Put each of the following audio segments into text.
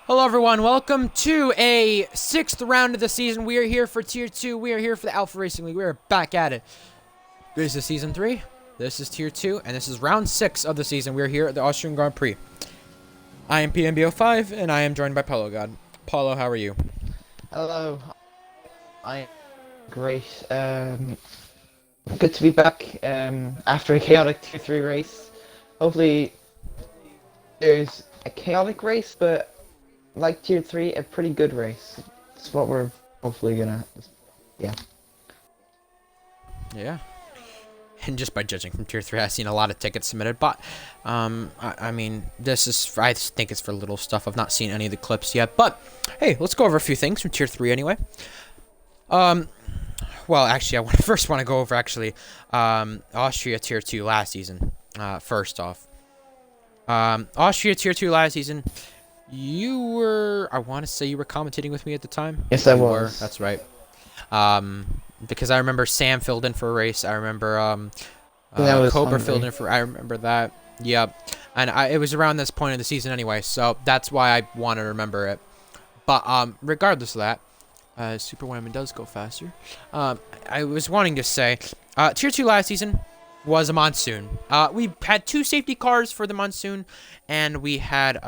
Hello, everyone. Welcome to a sixth round of the season. We are here for Tier 2. We are here for the Alpha Racing League. We are back at it. This is Season 3. This is Tier 2. And this is Round 6 of the season. We are here at the Austrian Grand Prix. I am PMBO5, and I am joined by Paulo God. Paulo, how are you? Hello, I am great. Good to be back after a chaotic Tier 3 race. Hopefully, there's a chaotic race, but like Tier 3, a pretty good race. That's what we're hopefully gonna. Yeah. Yeah. And just by judging from Tier 3, I've seen a lot of tickets submitted. But, I mean, this is, I think it's for little stuff. I've not seen any of the clips yet. But, hey, let's go over a few things from Tier 3 anyway. Well, actually, I first want to go over, Austria Tier 2 last season, first off. Austria Tier 2 last season, you were, I want to say you were commentating with me at the time. Yes, I was. That's right. Because I remember Sam filled in for a race. I remember, Cobra filled in for, I remember that. Yep. And it was around this point of the season anyway, so that's why I want to remember it. But, regardless of that, Super Women does go faster. I was wanting to say, Tier 2 last season was a monsoon. We had 2 safety cars for the monsoon, and we had,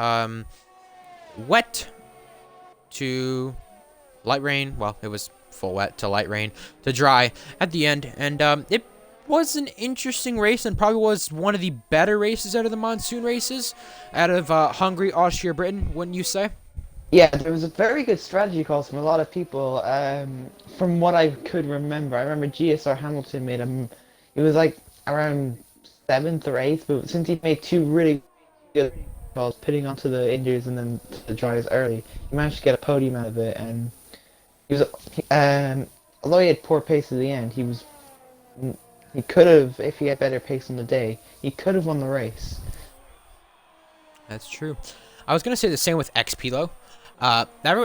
wet to light rain. Well, it was full wet to light rain to dry at the end. And, it was an interesting race and probably was one of the better races out of the monsoon races, out of, Hungary, Austria, Britain, wouldn't you say? Yeah, there was a very good strategy calls from a lot of people. From what I could remember, I remember GSR Hamilton made him. It was like around 7th or 8th, but since he made 2 really good calls, pitting onto the Indians and then the drivers early, he managed to get a podium out of it. And he was, although he had poor pace at the end, he could have, if he had better pace on the day, he could have won the race. That's true. I was gonna say the same with XP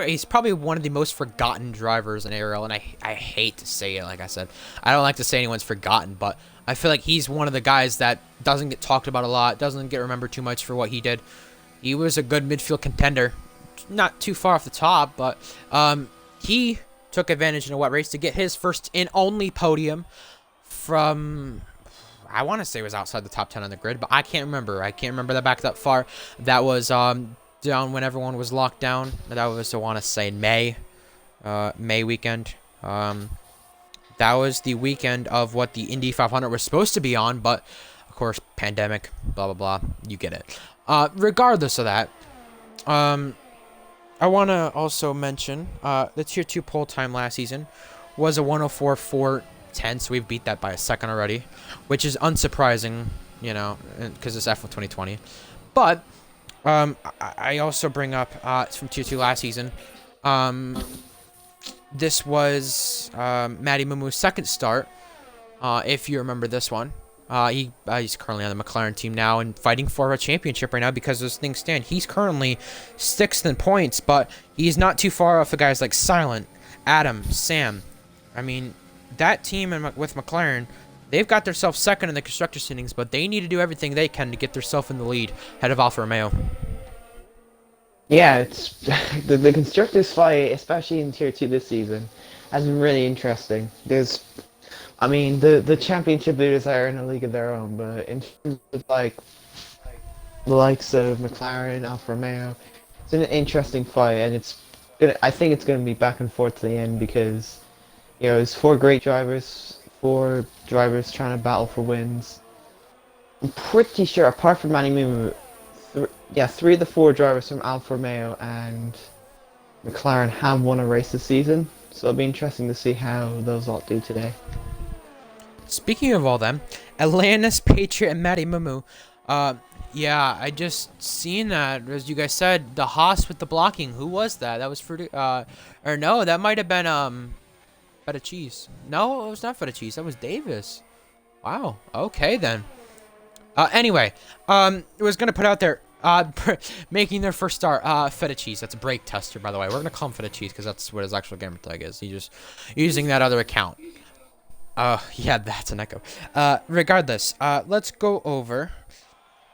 he's probably one of the most forgotten drivers in ARL, and I hate to say it. Like I said, I don't like to say anyone's forgotten, but I feel like he's one of the guys that doesn't get talked about a lot, doesn't get remembered too much for what he did. He was a good midfield contender, not too far off the top, but he took advantage in a wet race to get his first and only podium from, I want to say it was outside the top 10 on the grid, but I can't remember. I can't remember that back that far. That was down when everyone was locked down. That was, I want to say, May weekend. That was the weekend of what the Indy 500 was supposed to be on, but of course, pandemic, blah, blah, blah. You get it. Regardless of that, I want to also mention the Tier 2 pole time last season was a 104.410, so we've beat that by a second already, which is unsurprising, you know, because it's F1 2020. But I also bring up from Tier 2 last season. This was Matty Mumu's second start, if you remember this one. He's currently on the McLaren team now and fighting for a championship right now because as things stand. He's currently 6th in points, but he's not too far off of guys like Silent, Adam, Sam. I mean, that team with McLaren, they've got themselves second in the constructors' standings, but they need to do everything they can to get themselves in the lead ahead of Alfa Romeo. Yeah, it's the constructors fight, especially in Tier 2 this season, has been really interesting. I mean, the championship leaders are in a league of their own, but in terms of like the likes of McLaren, Alfa Romeo, it's an interesting fight, and I think it's going to be back and forth to the end because, you know, it's 4 great drivers, 4 drivers trying to battle for wins. I'm pretty sure, apart from Manny Mumu, 3 of the 4 drivers from Alfa Romeo and McLaren have won a race this season, so it'll be interesting to see how those all do today. Speaking of all them, Atlantis, Patriot, and Matty Mumu. Yeah, I just seen that. As you guys said, the Haas with the blocking. Who was that? That was for or no, that might have been Feta Cheese. No, it was not Feta Cheese. That was Davis. Wow. Okay then. Anyway, it was gonna put out there. Making their first start, Feta Cheese. That's a brake tester, by the way. We're gonna call him Feta Cheese because that's what his actual gamer tag is. He's just using that other account. Yeah, that's an echo. Regardless, let's go over,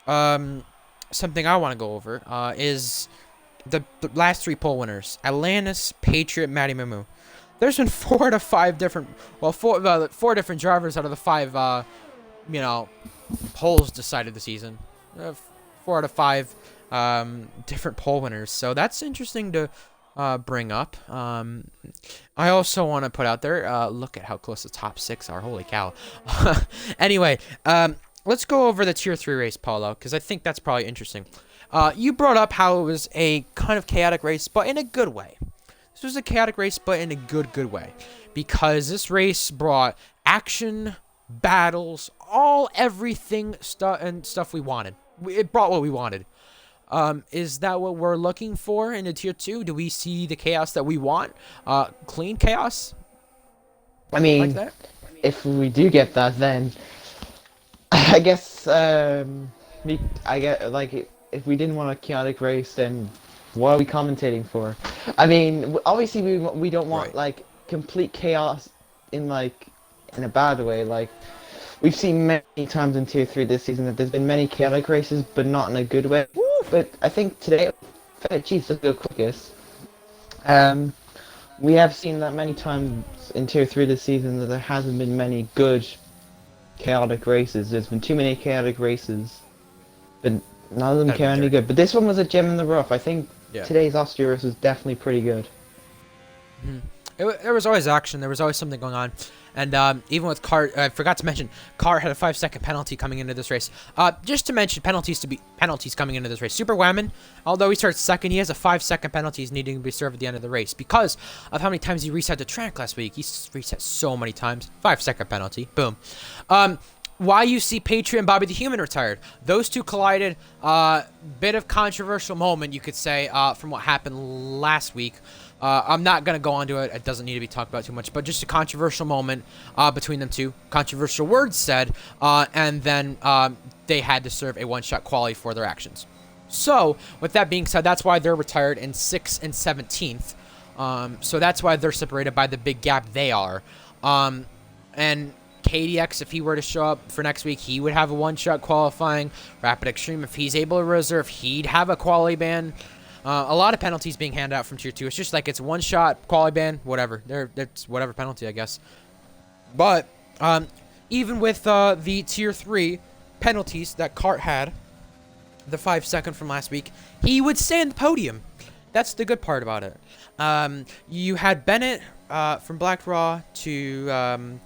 something I want to go over, is the last 3 pole winners: Atlantis, Patriot, Matty Mumu. There's been 4 to 5 different, well, 4 different drivers out of the 5, you know, polls decided the season. 4 out of 5 different pole winners. So that's interesting to bring up. I also want to put out there, look at how close the top 6 are. Holy cow. Anyway, let's go over the Tier 3 race, Paulo, because I think that's probably interesting. You brought up how it was a kind of chaotic race, but in a good way. This was a chaotic race, but in a good way. Because this race brought action, battles, everything stuff we wanted. It brought what we wanted. Is that what we're looking for in the Tier 2? Do we see the chaos that we want? Clean chaos? I mean, like that? if we do get that, then I guess I get like if we didn't want a chaotic race, then what are we commentating for? I mean, obviously we don't want like complete chaos in a bad way. Like we've seen many times in Tier 3 this season that there's been many chaotic races, but not in a good way. Woo! But I think today, Chiefs let's go quickest. We have seen that many times in Tier 3 this season that there hasn't been many good chaotic races. There's been too many chaotic races, but none of them came any good. But this one was a gem in the rough. I think today's Austria race was definitely pretty good. There was always action. There was always something going on. And even with Cart, I forgot to mention, Cart had a 5-second penalty coming into this race. Just to mention penalties coming into this race. Super Whammon, although he starts second, he has a 5-second penalty he's needing to be served at the end of the race because of how many times he reset the track last week. He reset so many times. 5-second penalty. Boom. Why you see Patriot and Bobby the Human retired. Those two collided. Bit of controversial moment, you could say, from what happened last week. I'm not going to go on to it. It doesn't need to be talked about too much. But just a controversial moment between them two. Controversial words said. And then they had to serve a one-shot quality for their actions. So, with that being said, that's why they're retired in 6th and 17th. So that's why they're separated by the big gap they are. And KDX, if he were to show up for next week, he would have a one-shot qualifying. Rapid Extreme, if he's able to reserve, he'd have a quality ban. A lot of penalties being handed out from Tier 2. It's just like it's one-shot, quality ban, whatever. It's whatever penalty, I guess. But even with the Tier 3 penalties that Cart had, the 5-second from last week, he would stay on the podium. That's the good part about it. You had Bennett from Black Raw to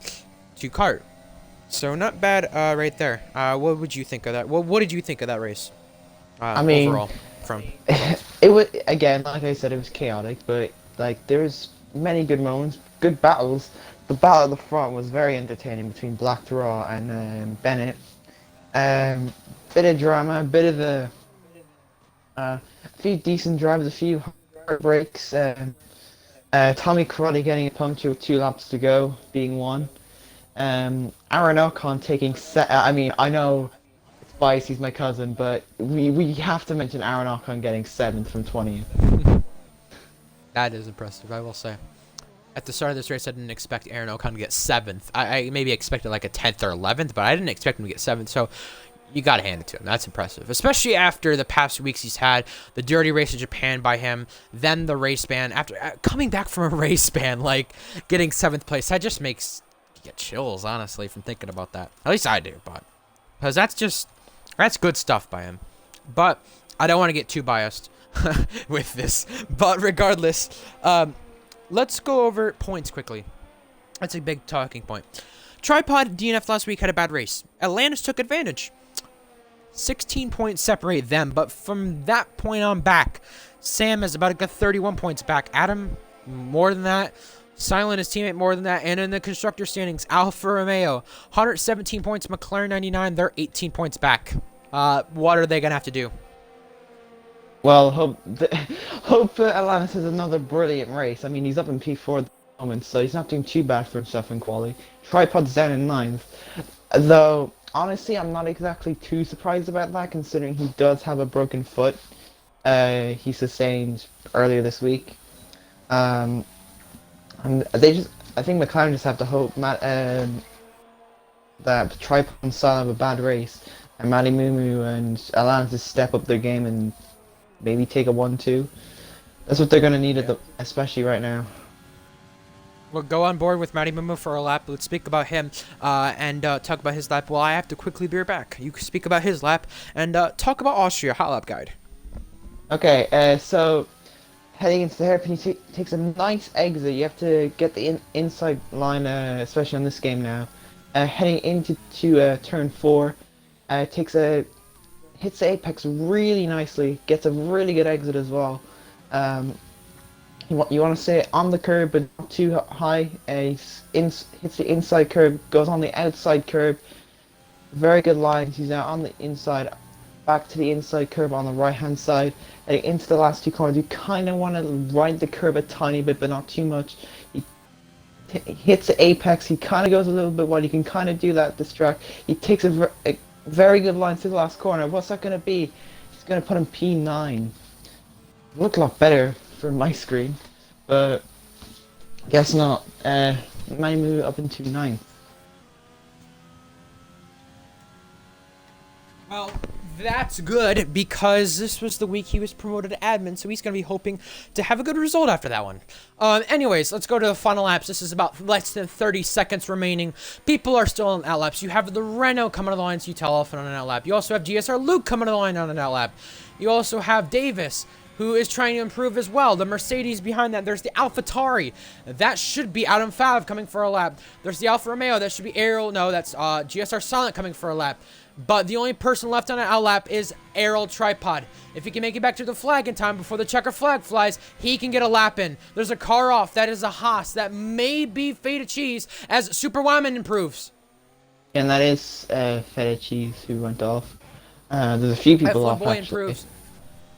Cart. So not bad right there. What would you think of that? What did you think of that race? I mean, overall, from it was, again, like I said, it was chaotic, but like there's many good moments, good battles. The battle at the front was very entertaining between Black Raw and Bennett. Bit of drama, bit of a few decent drives, a few heartbreaks. Tommy Karate getting a puncture with 2 laps to go, being one. Aaron Ocon taking I mean, I know it's biased, he's my cousin, but we have to mention Aaron Ocon getting 7th from 20th. That is impressive, I will say. At the start of this race, I didn't expect Aaron Ocon to get 7th. I maybe expected like a 10th or 11th, but I didn't expect him to get 7th, so you gotta hand it to him. That's impressive. Especially after the past weeks he's had, the dirty race in Japan by him, then the race ban. After coming back from a race ban, like getting 7th place, that just makes you get chills, honestly, from thinking about that. At least I do, but because that's good stuff by him. But I don't want to get too biased with this. But regardless, let's go over points quickly. That's a big talking point. Tripod DNF last week had a bad race. Atlantis took advantage. 16 points separate them, but from that point on back, Sam is about to get 31 points back. Adam, more than that. Silent, his teammate, more than that. And in the constructor standings, Alfa Romeo, 117 points. McLaren, 99. They're 18 points back. What are they going to have to do? Well, hope Atlantis has another brilliant race. I mean, he's up in P4 at the moment, so he's not doing too bad for himself in quali. Tripod's down in 9th. Though, honestly, I'm not exactly too surprised about that, considering he does have a broken foot he sustained earlier this week. And I think McLaren just have to hope that Tripod and Style have a bad race, and Matty Mumu and Atlantis step up their game and maybe take a 1-2. That's what they're gonna need especially right now. We'll go on board with Matty Mumu for a lap. Let's speak about him and talk about his lap. Well, I have to quickly be back. You can speak about his lap and talk about Austria hot lap guide. Okay, so heading into the hairpin, he takes a nice exit. You have to get the inside line, especially on this game now. Heading into turn 4, hits the apex really nicely, gets a really good exit as well. You want to stay on the curb but not too high. Hits the inside curb, goes on the outside curb. Very good lines. He's now on the inside, back to the inside curb on the right hand side. And into the last 2 corners, you kind of want to ride the curb a tiny bit but not too much. He hits the apex, he kind of goes a little bit wide. You can kind of do that distract. He takes a very good line to the last corner. What's that going to be? He's going to put him P9. Look a lot better from my screen, but guess not. Might move up into 9th. Well, that's good because this was the week he was promoted to admin, so he's going to be hoping to have a good result after that one. Anyways, let's go to the final laps. This is about less than 30 seconds remaining. People are still on outlaps. You have the Renault coming to the line, so you tell off on an outlap. You also have GSR Luke coming to the line on an outlap. You also have Davis, who is trying to improve as well. The Mercedes behind that. There's the AlphaTauri. That should be Adam Fav coming for a lap. There's the Alfa Romeo. That should be ARL. No, that's GSR Silent coming for a lap. But the only person left on an outlap is ARL Tripod. If he can make it back to the flag in time before the checker flag flies, he can get a lap in. There's a car off. That is a Haas. That may be Feta Cheese as Super Wyman improves. And that is Feta Cheese who went off. There's a few people off, Boy actually. improves.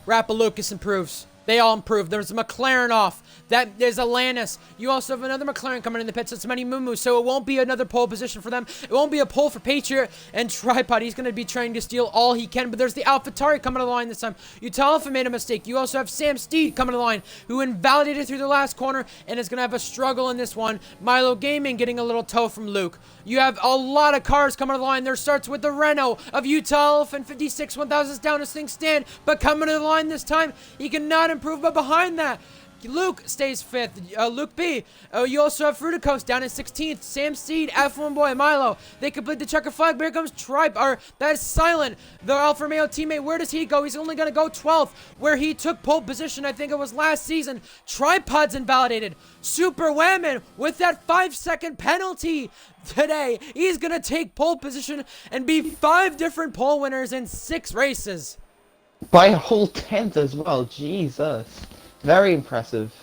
Rappalucas improves. They all improve. There's a McLaren off. There's a Lannis. You also have another McLaren coming in the pits. It's Many Mumu, so it won't be another pole position for them. It won't be a pole for Patriot and Tripod. He's going to be trying to steal all he can, but there's the AlphaTauri coming to the line this time. Utalfa made a mistake. You also have Sam Steed coming to the line, who invalidated through the last corner and is going to have a struggle in this one. Milo Gaming getting a little toe from Luke. You have a lot of cars coming to the line. There starts with the Renault of Utalfa and 56 1000s down as things stand, but coming to the line this time, he cannot improve, but behind that, Luke stays 5th. Luke B. You also have Fruticos down in 16th. Sam Seed, F1 Boy, Milo. They complete the checker flag. But here comes Tribe. That is Silent. The Alfa Romeo teammate. Where does he go? He's only going to go 12th, where he took pole position. I think it was last season. Tripod's invalidated. Super Whammon with that 5-second penalty today. He's going to take pole position and be 5 different pole winners in 6 races. By a whole 10th as well. Jesus. Very impressive.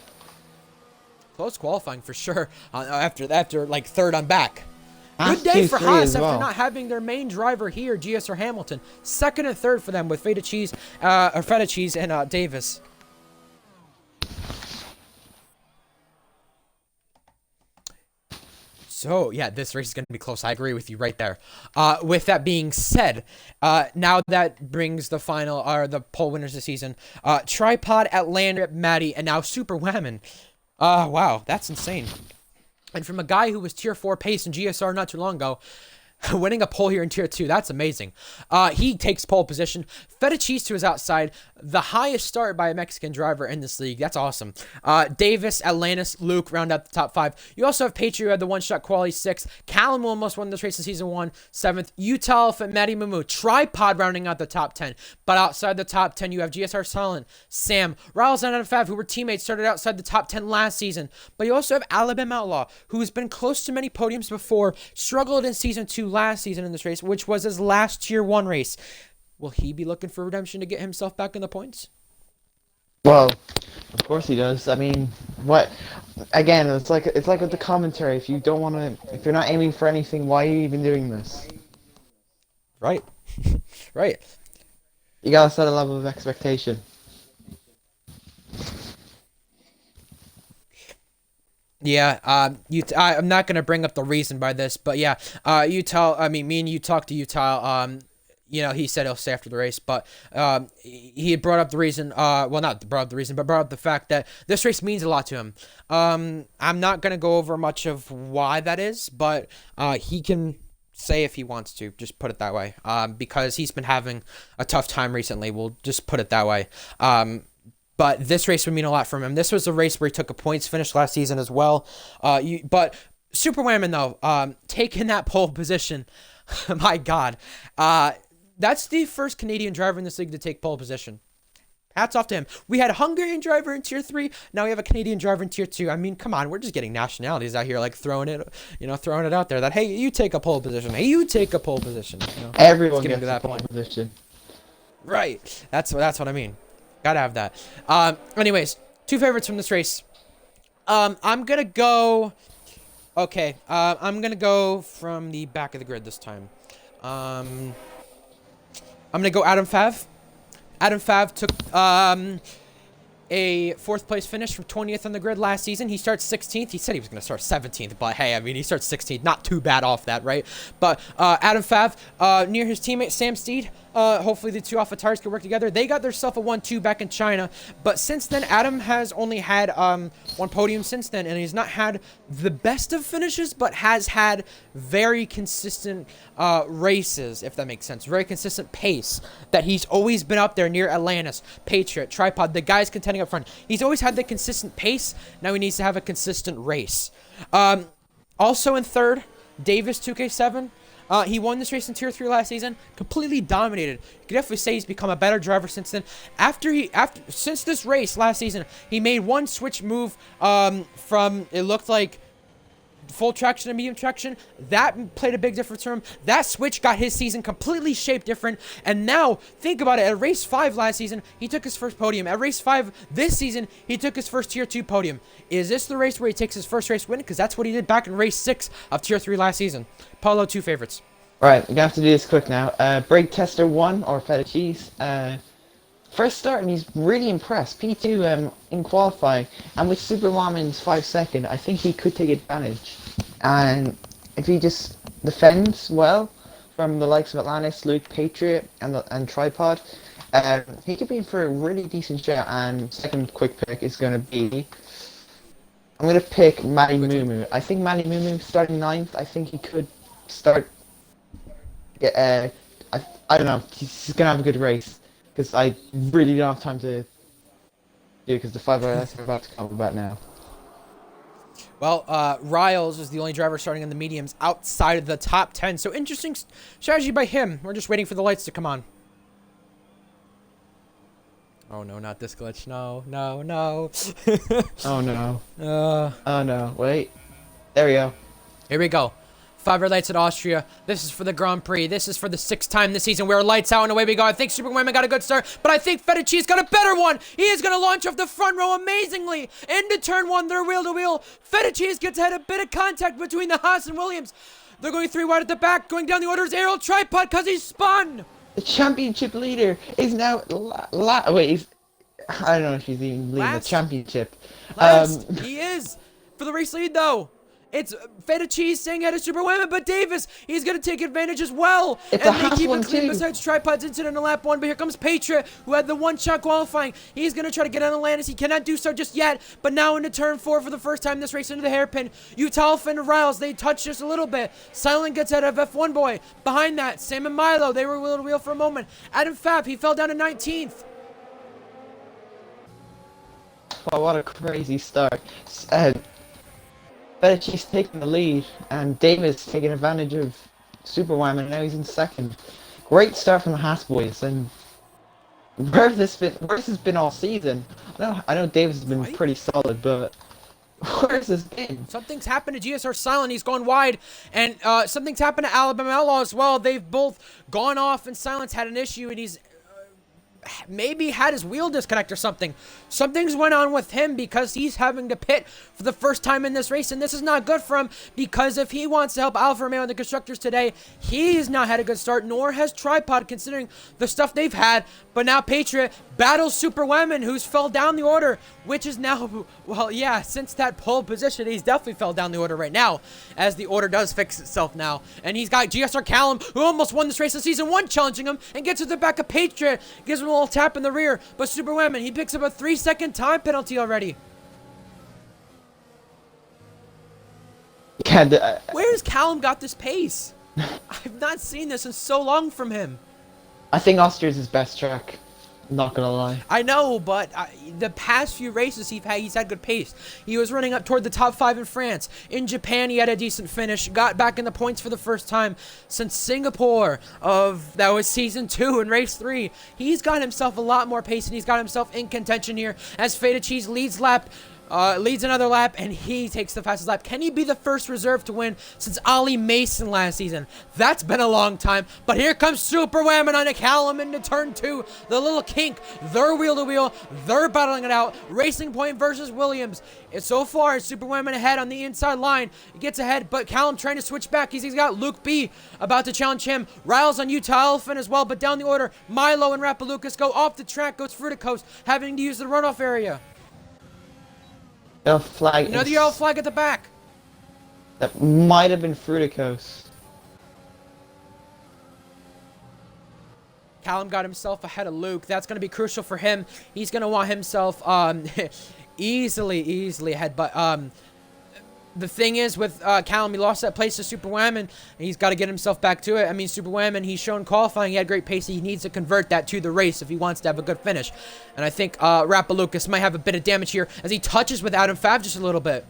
Close qualifying for sure. After like 3rd on back. Last Good day for Haas well. after not having their main driver here, GSR Hamilton. 2nd and 3rd for them with Feta Cheese and Davis. So, yeah, this race is going to be close. I agree with you right there. With that being said, now that brings the final, the pole winners this season. Tripod, Atlanta, Maddie, and now Super Whammon. Wow, that's insane. And from a guy who was Tier 4 pace in GSR not too long ago, winning a pole here in Tier 2, that's amazing. He takes pole position. Feta Cheese to his outside, the highest start by a Mexican driver in this league. That's awesome. Davis, Atlantis, Luke round out the top 5. You also have Patriot, who had the one-shot quality 6th. Callum almost won this race in Season 1, 7th. Utah and Matty Mumu. Tripod rounding out the top 10. But outside the top 10, you have GSR Silent, Sam, Riles, and Fav, who were teammates, started outside the top 10 last season. But you also have Alabama Outlaw, who's been close to many podiums before, struggled in Season 2 last season in this race, which was his last Tier 1 race. Will he be looking for redemption to get himself back in the points? Well, of course he does. I mean, what? Again, it's like with the commentary. If you don't want to, if you're not aiming for anything, why are you even doing this? Right. Right. You gotta set a level of expectation. Yeah, I'm not gonna bring up the reason by this, but yeah, me and you talked to Utah. You know, he said he'll stay after the race, but he had brought up the reason. Well, not brought up the reason, but brought up the fact that this race means a lot to him. I'm not gonna go over much of why that is, but he can say if he wants to. Just put it that way. Because he's been having a tough time recently. We'll just put it that way. But this race would mean a lot from him. This was a race where he took a points finish last season as well. But Super Whammon, though, taking that pole position, my God. That's the first Canadian driver in this league to take pole position. Hats off to him. We had a Hungarian driver in Tier 3. Now we have a Canadian driver in Tier 2. I mean, come on. We're just getting nationalities out here, like throwing it out there that, hey, you take a pole position. Hey, you take a pole position. You know? Everyone gets a pole position. Right. That's what I mean. Gotta have that. Anyways, 2 favorites from this race. I'm gonna go... Okay. I'm gonna go from the back of the grid this time. I'm gonna go Adam Fav. Adam Fav took a 4th place finish from 20th on the grid last season. He starts 16th. He said he was going to start 17th, but hey, I mean, he starts 16th. Not too bad off that, right? But Adam Fav, near his teammate Sam Steed, hopefully the 2 AlphaTaurs can work together. They got themselves a 1-2 back in China, but since then, Adam has only had 1 podium since then, and he's not had the best of finishes, but has had very consistent races, if that makes sense. Very consistent pace that he's always been up there near Atlantis, Patriot, Tripod, the guys contending up front. He's always had the consistent pace. Now he needs to have a consistent race. Also in 3rd, Davis 2K7. He won this race in Tier 3 last season. Completely dominated. You can definitely say he's become a better driver since then. Since this race last season, he made 1 switch move from, it looked like, full traction to medium traction. That played a big difference for him. That switch got his season completely shaped different. And now, think about it. At race 5 last season, he took his first podium. At race 5 this season, he took his first Tier 2 podium. Is this the race where he takes his first race win? Because that's what he did back in race 6 of Tier 3 last season. Paulo, 2 favorites. Right, we're gonna have to do this quick now. Brake Tester 1 or Feta Cheese. First start, and he's really impressed. P2 in qualifying, and with Super Whammon's 5-second, I think he could take advantage. And if he just defends well from the likes of Atlantis, Luke, Patriot, and Tripod, he could be in for a really decent shot. And second quick pick is going to be, I'm going to pick Mali Mumu. I think Mali Mumu starting 9th. I think he could start. I don't know. He's going to have a good race. Because I really don't have time to do because the 5 hours are about to come about now. Well, Riles is the only driver starting in the mediums outside of the top 10. So interesting strategy by him. We're just waiting for the lights to come on. Oh no, not this glitch. No. Oh no. Oh no. Wait. There we go. Here we go. 5 red lights at Austria. This is for the Grand Prix. This is for the 6th time this season. We're lights out and away we go. I think Super Whammon got a good start, but I think Fettuccine's got a better one. He is going to launch off the front row amazingly into turn 1. They're wheel to wheel. Fettuccine gets ahead a bit of contact between the Haas and Williams. They're going 3 wide at the back. Going down the orders. ARL Tripod because he's spun. The championship leader is now wait. I don't know if he's even leading the championship. He is for the race lead though. It's Fettucine staying ahead of Super Whammon, but Davis, he's going to take advantage as well. It's and a they keep one it clean too. besides Tripod's incident in lap 1, but here comes Patriot, who had the 1-shot qualifying. He's going to try to get on Atlantis. He cannot do so just yet, but now into turn 4 for the first time this race into the hairpin. Utalfa and Riles, they touch just a little bit. Silent gets out of F1 Boy. Behind that, Sam and Milo, they were wheel to wheel for a moment. Adam Fab, he fell down to 19th. Wow, what a crazy start. Fettuccine's taking the lead, and Davis taking advantage of Super Whammon, and now he's in 2nd. Great start from the Haas boys, and where's this been all season? I know Davis has been pretty solid, but where's this been? Something's happened to GSR Silent. He's gone wide, and something's happened to Alabama Outlaw as well. They've both gone off, and Silent's had an issue, and he's maybe had his wheel disconnect or something. Something's went on with him because he's having to pit for the first time in this race, and this is not good for him because if he wants to help Alfa Romeo and the constructors today, he's not had a good start, nor has Tripod considering the stuff they've had. But now Patriot battles Super Whammon, who's fell down the order, which is now, well, yeah, since that pole position, he's definitely fell down the order right now, as the order does fix itself now. And he's got GSR Callum, who almost won this race in Season 1, challenging him, and gets to the back of Patriot, gives him a little tap in the rear, but Super Whammon, he picks up a 3-second time penalty already. Yeah, Where's Callum got this pace? I've not seen this in so long from him. I think Austria's his best track. Not gonna lie. I know, but the past few races he's had good pace. He was running up toward the top 5 in France. In Japan, he had a decent finish. Got back in the points for the first time since Singapore. That was season 2 and race 3. He's got himself a lot more pace, and he's got himself in contention here as Faded Cheese leads another lap, and he takes the fastest lap. Can he be the first reserve to win since Ollie Mason last season? That's been a long time, but here comes Super Whammon on a Callum into turn 2. The little kink, they're wheel-to-wheel, they're battling it out. Racing Point versus Williams. So far, Super Whammon ahead on the inside line. He gets ahead, but Callum trying to switch back. He's got Luke B about to challenge him. Riles on Utah Elephant as well, but down the order, Milo and Rapalucas go off the track, goes Fruticos, having to use the runoff area. Yellow flag. Another yellow flag at the back. That might have been Fruticos. Callum got himself ahead of Luke. That's going to be crucial for him. He's going to want himself easily ahead. But the thing is with Callum, he lost that place to Super Whammon, and he's got to get himself back to it. I mean, Super Whammon, he's shown qualifying. He had great pace. He needs to convert that to the race if he wants to have a good finish. And I think Rapalucas might have a bit of damage here as he touches with Adam Fav just a little bit.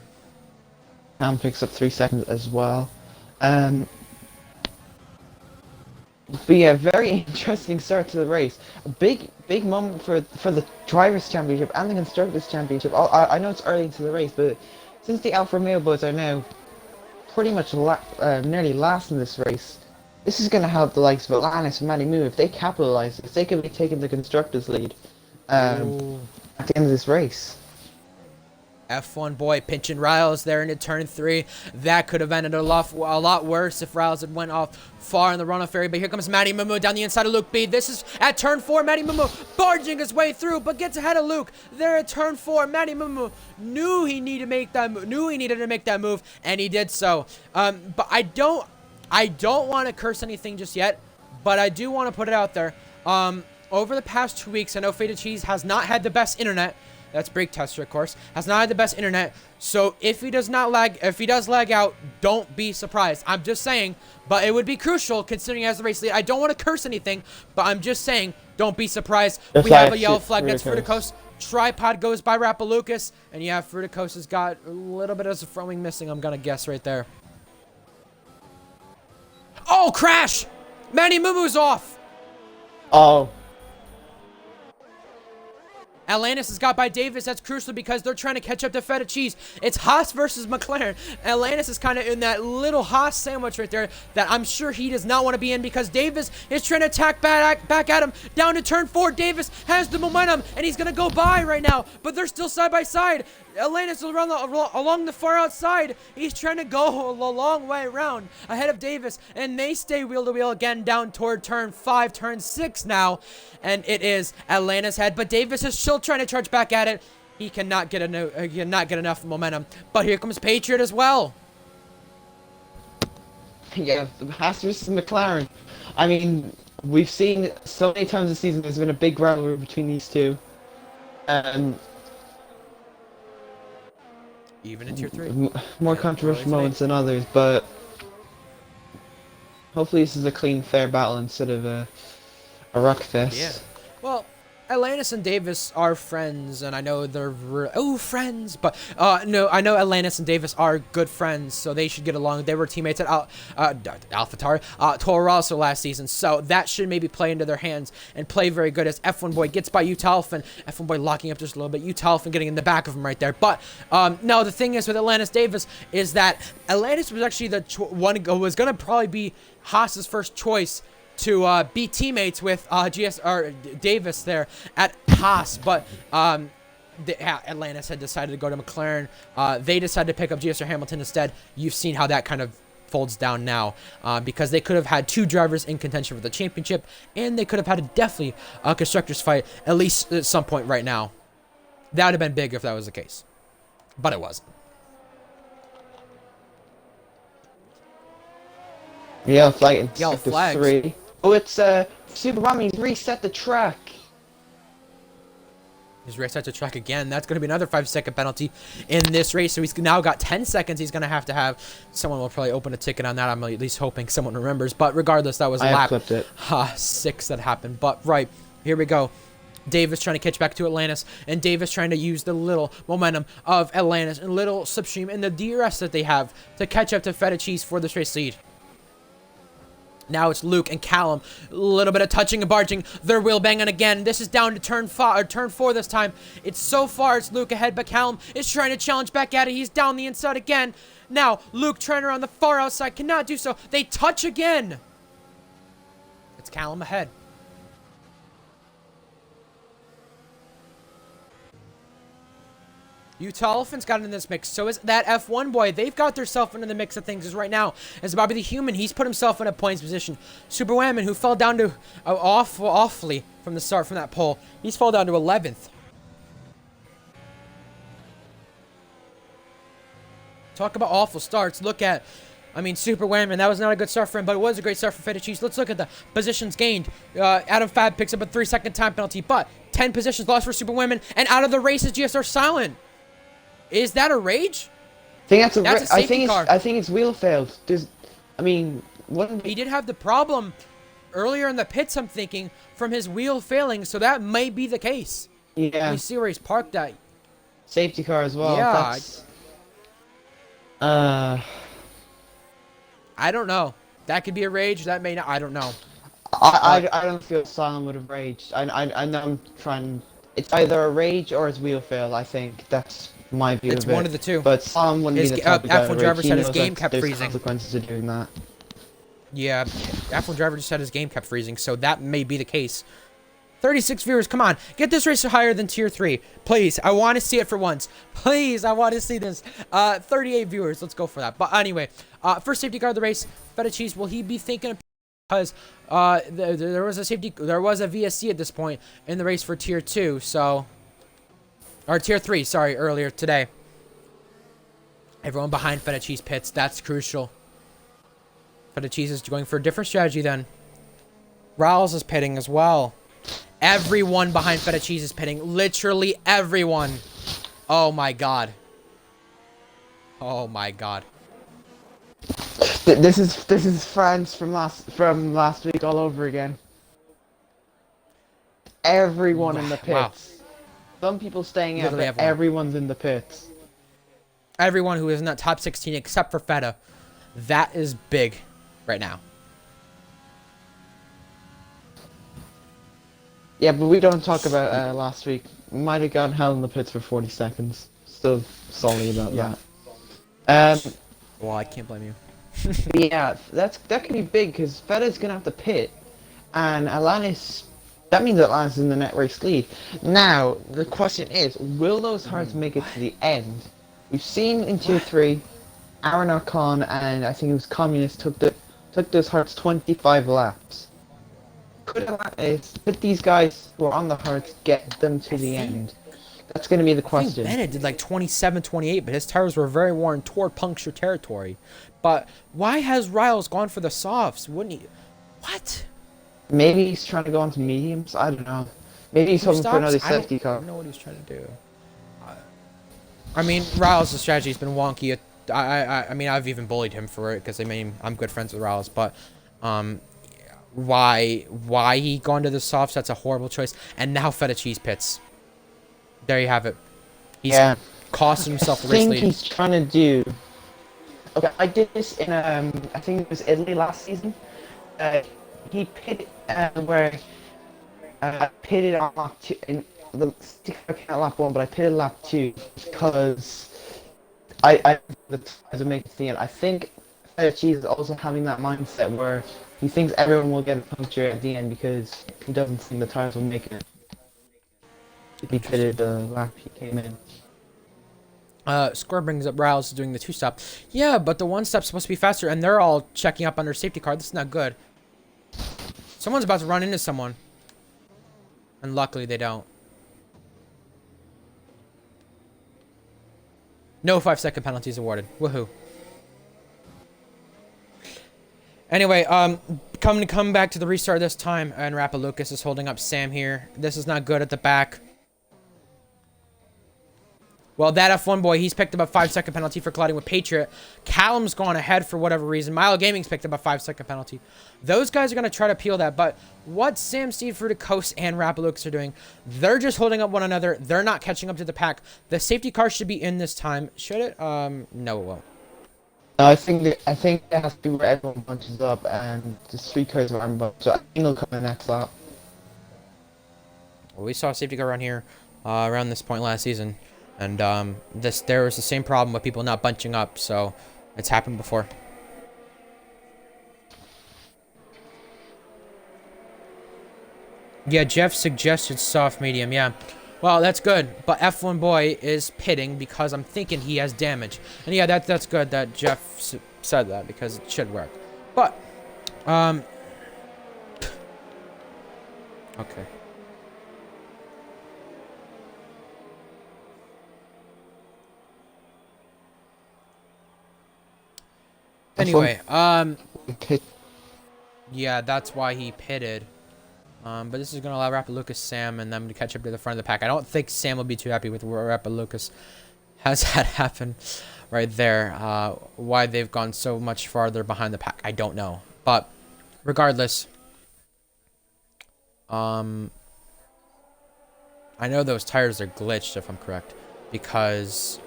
Callum picks up 3 seconds as well. But yeah, very interesting start to the race. A big moment for the Drivers' Championship and the Constructors' Championship. I know it's early into the race, but since the Alfa Romeo boys are now pretty much nearly last in this race, this is going to help the likes of Alanis and Matty Moo. If they capitalise, if they could be taking the Constructors' lead at the end of this race. F1 boy pinching Riles there into turn 3. That could have ended a lot worse if Riles had went off far in the runoff area. But here comes Matty Mumu down the inside of Luke B. This is at turn 4. Matty Mumu barging his way through, but gets ahead of Luke. There at turn 4. Matty Mumu knew he needed to make that move, and he did so. But I don't want to curse anything just yet, but I do want to put it out there. Over the past 2 weeks, I know Faded Cheese has not had the best internet. That's Brake Tester, of course. Has not had the best internet. So if he does lag out, don't be surprised. I'm just saying, but it would be crucial considering as the race lead. I don't want to curse anything, but I'm just saying, don't be surprised. We have a yellow flag. That's Fruticos. Tripod goes by Rapalucas, and yeah, Fruticos has got a little bit of his front wing missing, I'm gonna guess right there. Oh, crash! Matty Mumu's off. Oh. Alanis is got by Davis. That's crucial because they're trying to catch up to Feta Cheese. It's Haas versus McLaren. Alanis is kind of in that little Haas sandwich right there that I'm sure he does not want to be in because Davis is trying to attack back at him. Down to turn 4. Davis has the momentum, and he's going to go by right now. But they're still side by side. Alanis along the far outside. He's trying to go a long way around ahead of Davis, and they stay wheel to wheel again down toward turn 5, turn 6 now, and it is Atlanta's head. But Davis is still trying to charge back at it. He cannot get enough momentum. But here comes Patriot as well. Yeah, the Haas versus McLaren. I mean, we've seen so many times this season there's been a big rivalry between these two. Even in tier 3. More controversial moments than others, but hopefully this is a clean, fair battle instead of a rock fest. Yeah. Well, Atlantis and Davis are friends, and I know they're friends, but no, I know Atlantis and Davis are good friends, so they should get along. They were teammates at AlphaTauri, Toro Rosso last season, so that should maybe play into their hands and play very good as F1 Boy gets by Utalfin. F1 Boy locking up just a little bit, Utalfin getting in the back of him right there. But no, the thing is with Atlantis Davis is that Atlantis was actually the one who was going to probably be Haas's first choice to be teammates with Davis there at Haas, but Atlantis had decided to go to McLaren. They decided to pick up GSR Hamilton instead. You've seen how that kind of folds down now because they could have had 2 drivers in contention for the championship, and they could have had definitely a constructors fight at least at some point right now. That would have been big if that was the case, but it wasn't. Yellow flag. Yellow flags. 3. 3. Oh, it's Super Whammon. He's reset the track. He's raced to track again. That's going to be another 5-second penalty in this race. So he's now got 10 seconds. He's going to have. Someone will probably open a ticket on that. I'm at least hoping someone remembers. But regardless, that was lap 6 that happened. But right, here we go. Davis trying to catch back to Atlantis. And Davis trying to use the little momentum of Atlantis and little slipstream and the DRS that they have to catch up to Feta Cheese for this race lead. Now it's Luke and Callum. A little bit of touching and barging. They're wheel banging again. This is down to turn 4 this time. It's so far. It's Luke ahead, but Callum is trying to challenge back at it. He's down the inside again. Now Luke trying around the far outside. Cannot do so. They touch again. It's Callum ahead. Utah Elephants got in this mix. So is that F1 boy. They've got themselves into the mix of things. As right now, as Bobby the Human, he's put himself in a points position. Super Whammon, who fell down to awfully from the start from that pole. He's fall down to 11th. Talk about awful starts. Look at, Super Whammon. That was not a good start for him, but it was a great start for Feta Cheese. Let's look at the positions gained. Adam Fab picks up a 3-second time penalty, but 10 positions lost for Super Whammon, and out of the race is GSR Silent. Is that a rage? I think that's a safety car. I think it's wheel failed. He did have the problem earlier in the pits, I'm thinking, from his wheel failing, so that may be the case. Yeah. You see where he's parked at. Safety car as well. Yeah. That's, I don't know. That could be a rage. That may not. I don't know. I don't feel Silent would have raged. I know I'm trying. It's either a rage or it's wheel fail. I think that's my view It's of it. one of the two. But Silent wouldn't be the type of guy F1 driver said his game kept freezing. Consequences of doing that. Yeah, F1 driver just said his game kept freezing, so that may be the case. 36 viewers, come on. Get this race higher than tier 3. Please, I want to see it for once. Please, I want to see this. 38 viewers, let's go for that. But anyway, first safety car of the race, Feta Cheese, will he be thinking of, because there was a VSC at this point in the race for tier 2, so, or tier 3, sorry, earlier today. Everyone behind Feta Cheese pits, that's crucial. Feta Cheese is going for a different strategy then. Riles is pitting as well. Everyone behind Feta Cheese is pitting. Literally everyone. Oh my god. Oh my god. This is France from last week all over again. Everyone in the pits. Wow. Some people staying out, Literally but everyone. everyone's in the pits. Everyone who is in that top 16 except for Feta. That is big right now. Yeah, but we don't talk about last week. Might have gotten hell in the pits for 40 seconds. Still sorry about that. Well, I can't blame you. Yeah, that could be big because Feta's gonna have to pit, and Atlantis. That means Atlantis is in the net race lead. Now the question is, will those hearts make it to the end? We've seen in tier 3, Aaron Archon and I think it was Communist took those hearts 25 laps. Could these guys who are on the hearts get them to the end? That's going to be the question. Bennett did like 27, 28, but his tires were very worn toward puncture territory. But why has Riles gone for the softs? Wouldn't he? What? Maybe he's trying to go on to mediums. I don't know. Maybe he's hoping for another safety car. I don't know what he's trying to do. I mean, Riles' strategy's been wonky. I mean, I've even bullied him for it because I'm good friends with Riles, but why he gone to the softs? That's a horrible choice. And now Feta Cheese pits. There you have it. He's costing himself the race lead. I think he's trying to do. Okay, I did this in I think it was Italy last season. He pitted where I pitted on lap 2 in the lap 1, but I pitted lap 2 because I the tires would make it to the end. I think Feta Cheese is also having that mindset where he thinks everyone will get a puncture at the end because he doesn't think the tires will make it. He pitted the lap he came in. Square brings up Riles doing the 2-stop. Yeah, but the 1-stop's supposed to be faster, and they're all checking up under safety car. This is not good. Someone's about to run into someone. And luckily they don't. No 5-second penalties awarded. Woohoo. Anyway, come back to the restart this time, and Rappa Lucas is holding up Sam here. This is not good at the back. Well, that F1 boy, he's picked up a 5-second penalty for colliding with Patriot. Callum's gone ahead for whatever reason. Milo Gaming's picked up a 5-second penalty. Those guys are going to try to appeal that, but what Sam Steed, Fruita Coast, and Rappalucas are doing, they're just holding up one another. They're not catching up to the pack. The safety car should be in this time. Should it? No, it won't. No, I think it has to be where everyone bunches up and the street cars are armed up. So I think they'll come in next lap. Well, we saw a safety car around here around this point last season. And there was the same problem with people not bunching up, so it's happened before. Yeah, Jeff suggested soft medium, yeah. Well, that's good, but F1 boy is pitting because I'm thinking he has damage. And yeah, that's good that Jeff said that because it should work. But, okay. Anyway, yeah, that's why he pitted. But this is going to allow Rappalucas, Sam, and them to catch up to the front of the pack. I don't think Sam will be too happy with what Rappalucas has had happen right there. Why they've gone so much farther behind the pack, I don't know. But regardless, I know those tires are glitched, if I'm correct. Because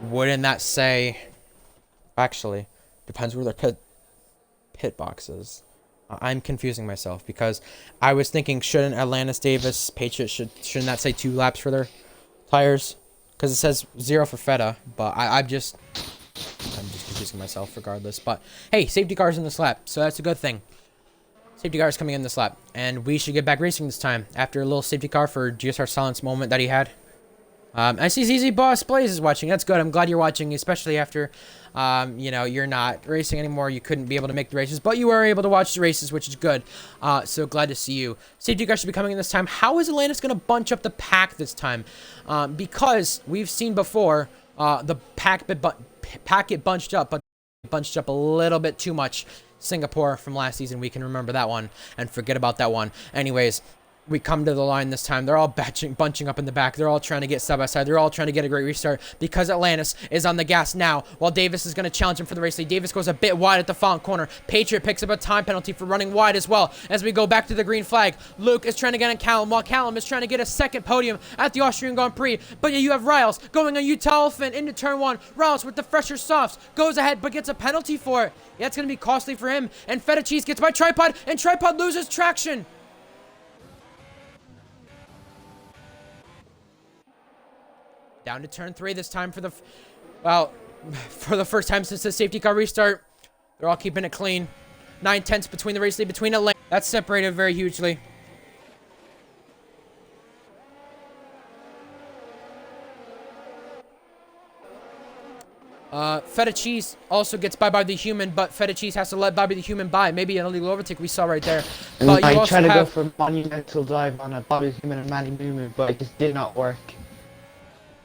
wouldn't that say... Actually... Depends where their pit box is. I'm confusing myself because I was thinking, shouldn't Atlantis, Davis, Patriot, shouldn't that say 2 laps for their tires? Because it says 0 for Feta, but I'm just confusing myself regardless. But hey, safety car's in this lap, so that's a good thing. Safety car is coming in this lap, and we should get back racing this time after a little safety car for GSR silence moment that he had. I see ZZ Boss Blaze is watching. That's good. I'm glad you're watching, especially after, you know, you're not racing anymore. You couldn't be able to make the races, but you were able to watch the races, which is good. So glad to see you. Safety car should be coming in this time. How is Atlantis going to bunch up the pack this time? Because we've seen before the pack get bunched up, but bunched up a little bit too much. Singapore from last season, we can remember that one and forget about that one. Anyways, we come to the line this time. They're all bunching up in the back. They're all trying to get side by side. They're all trying to get a great restart because Atlantis is on the gas now while Davis is going to challenge him for the race lead. Davis goes a bit wide at the front corner. Patriot picks up a time penalty for running wide as well as we go back to the green flag. Luke is trying to get on Callum while Callum is trying to get a second podium at the Austrian Grand Prix. But you have Riles going on Utah Elephant into turn 1. Riles with the fresher softs goes ahead but gets a penalty for it. Yeah, it's going to be costly for him. And Feta Cheese gets by Tripod and Tripod loses traction. Down to turn 3 this time for the, for the first time since the safety car restart. They're all keeping it clean. 9/10 between the race lead, between Atlanta. That's separated very hugely. Feta Cheese also gets by the Human, but Feta Cheese has to let Bobby the Human by. Maybe an illegal overtake we saw right there. But I tried to go for a monumental dive on a Bobby the Human and Manny Moo, but it just did not work.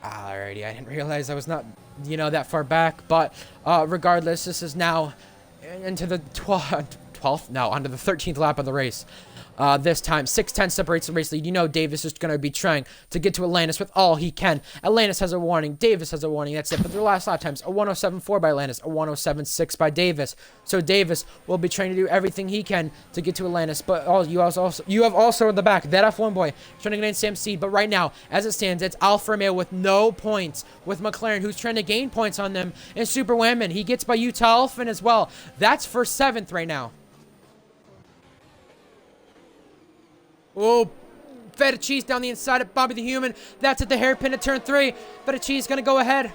Alrighty, I didn't realize I was not, you know, that far back. But regardless, this is now into the 12th, no, onto the 13th lap of the race. This time, 6:10 separates the race lead. You know Davis is going to be trying to get to Atlantis with all he can. Atlantis has a warning. Davis has a warning. That's it. But their last lap times, a 107.4 by Atlantis, a 107.6 by Davis. So Davis will be trying to do everything he can to get to Atlantis. But you have also in the back, that F1 boy trying to get in Sam Seed. But right now, as it stands, it's Alfa Romeo with no points. With McLaren, who's trying to gain points on them. And Super Whammin, he gets by Utah Elephant as well. That's for 7th right now. Oh, Feta Cheese down the inside of Bobby the Human. That's at the hairpin at turn 3. Feta Cheese going to go ahead.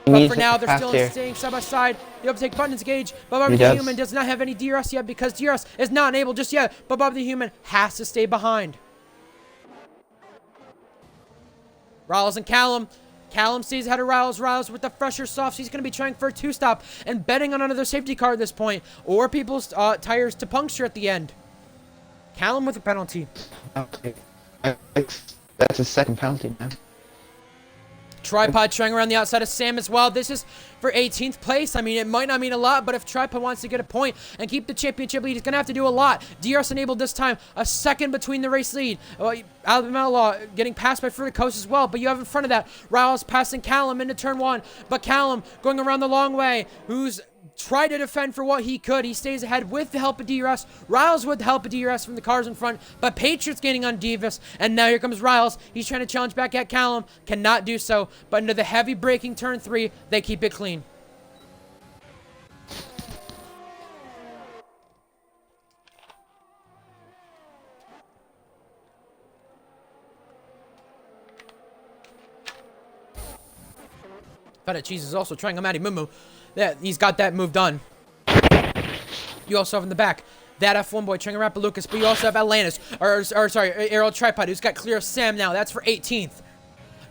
But for now, they're still staying side by side. The overtake button is engaged. But Bobby the Human does not have any DRS yet because DRS is not enabled just yet. But Bobby the Human has to stay behind. Riles and Callum. Callum stays ahead of Riles. Riles with the fresher softs. He's going to be trying for a 2-stop and betting on another safety car at this point. Or people's tires to puncture at the end. Callum with a penalty. Okay. That's a second penalty now. Tripod trying around the outside of Sam as well. This is for 18th place. I mean, it might not mean a lot, but if Tripod wants to get a point and keep the championship lead, he's going to have to do a lot. DRS enabled this time. A second between the race lead. Alabama Outlaw getting passed by Fruiticoast as well, but you have in front of that Riles passing Callum into turn 1, but Callum going around the long way, who's tried to defend for what he could. He stays ahead with the help of DRS. Riles with the help of DRS from the cars in front, but Patriots gaining on Davis, and now here comes Riles. He's trying to challenge back at Callum, cannot do so, but into the heavy braking turn 3, they keep it clean. Feta Cheese is also trying on Matty Mumu. Yeah, he's got that move done. You also have in the back that F1 boy trying to wrap Lucas, but you also have Atlantis, or sorry, ARL Tripod, who's got clear of Sam now. That's for 18th.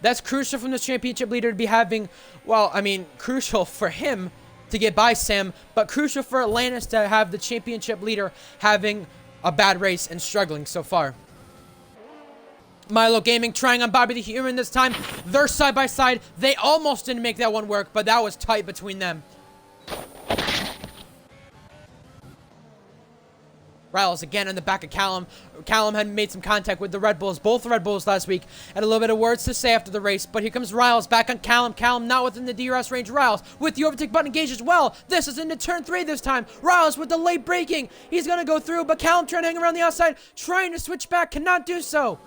That's crucial from this championship leader to be having, well, I mean, crucial for him to get by Sam, but crucial for Atlantis to have the championship leader having a bad race and struggling so far. Milo Gaming trying on Bobby the Human this time. They're side by side. They almost didn't make that one work, but that was tight between them. Riles again in the back of Callum. Callum had made some contact with the Red Bulls, both Red Bulls last week. Had a little bit of words to say after the race, but here comes Riles back on Callum. Callum not within the DRS range. Riles with the overtake button engaged as well. This is into turn 3 this time. Riles with the late braking. He's going to go through, but Callum trying to hang around the outside, trying to switch back, cannot do so.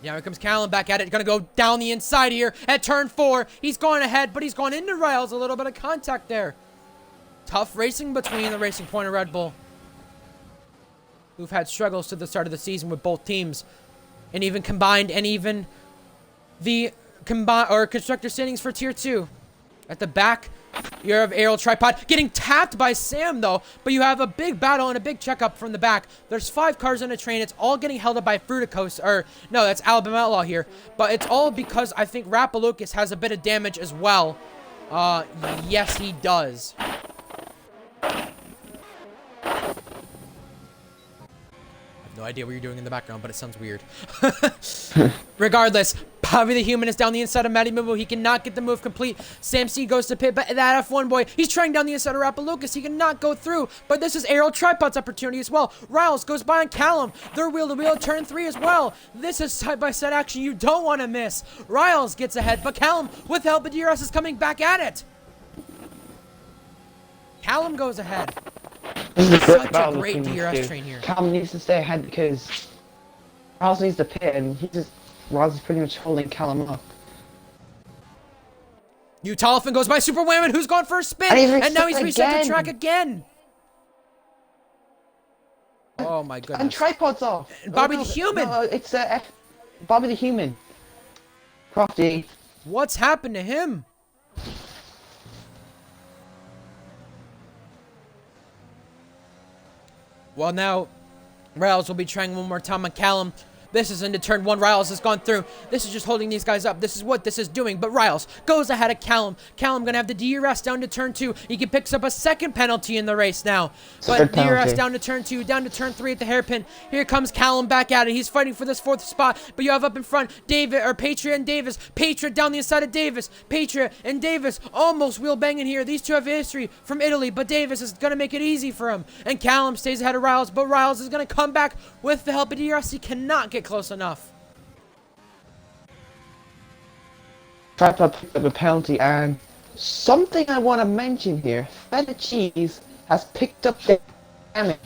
Now here comes Callum back at it. Gonna go down the inside here at turn 4. He's going ahead, but he's going into Riles. A little bit of contact there. Tough racing between the Racing Point and Red Bull, who've had struggles to the start of the season with both teams, and even combined, and even the constructor standings for Tier 2. At the back, you have ARL Tripod getting tapped by Sam, though. But you have a big battle and a big checkup from the back. There's 5 cars in a train. It's all getting held up by Fruiticoast. Or, no, that's Alabama Outlaw here. But it's all because I think Rappalucas has a bit of damage as well. Yes, he does. No idea what you're doing in the background, but it sounds weird. Regardless, Bobby the Human is down the inside of Matty Mimbo. He cannot get the move complete. Sam C goes to pit, but that F1 boy, he's trying down the inside of Rappalucas. He cannot go through, but this is ARL Tripod's opportunity as well. Riles goes by on Callum. They're wheel-to-wheel turn 3 as well. This is side-by-side action you don't want to miss. Riles gets ahead, but Callum, with the help of DRS, is coming back at it. Callum goes ahead. This is Such a great DRS train here. Callum needs to stay ahead because Riles needs to pit, and Riles is pretty much holding Callum up. Utalfin goes by Super Whammon, who's gone for a spin, and now he's reset the track again. Oh my goodness. And Tripod's off. And Bobby the Human. No, it's Bobby the Human. Crofty. What's happened to him? Well, now, Riles will be trying one more time on Callum. This is into turn 1. Riles has gone through. This is just holding these guys up. This is what this is doing. But Riles goes ahead of Callum. Callum going to have the DRS down to turn 2. He can pick up a second penalty in the race now. But DRS down to turn 2, down to turn 3 at the hairpin. Here comes Callum back at it. He's fighting for this 4th spot. But you have up in front Patriot and Davis. Patriot down the inside of Davis. Patriot and Davis almost wheel banging here. These two have history from Italy. But Davis is going to make it easy for him. And Callum stays ahead of Riles. But Riles is going to come back with the help of DRS. He cannot get close enough. Tripod picked up a penalty, and something I want to mention here, Feta Cheese has picked up the damage.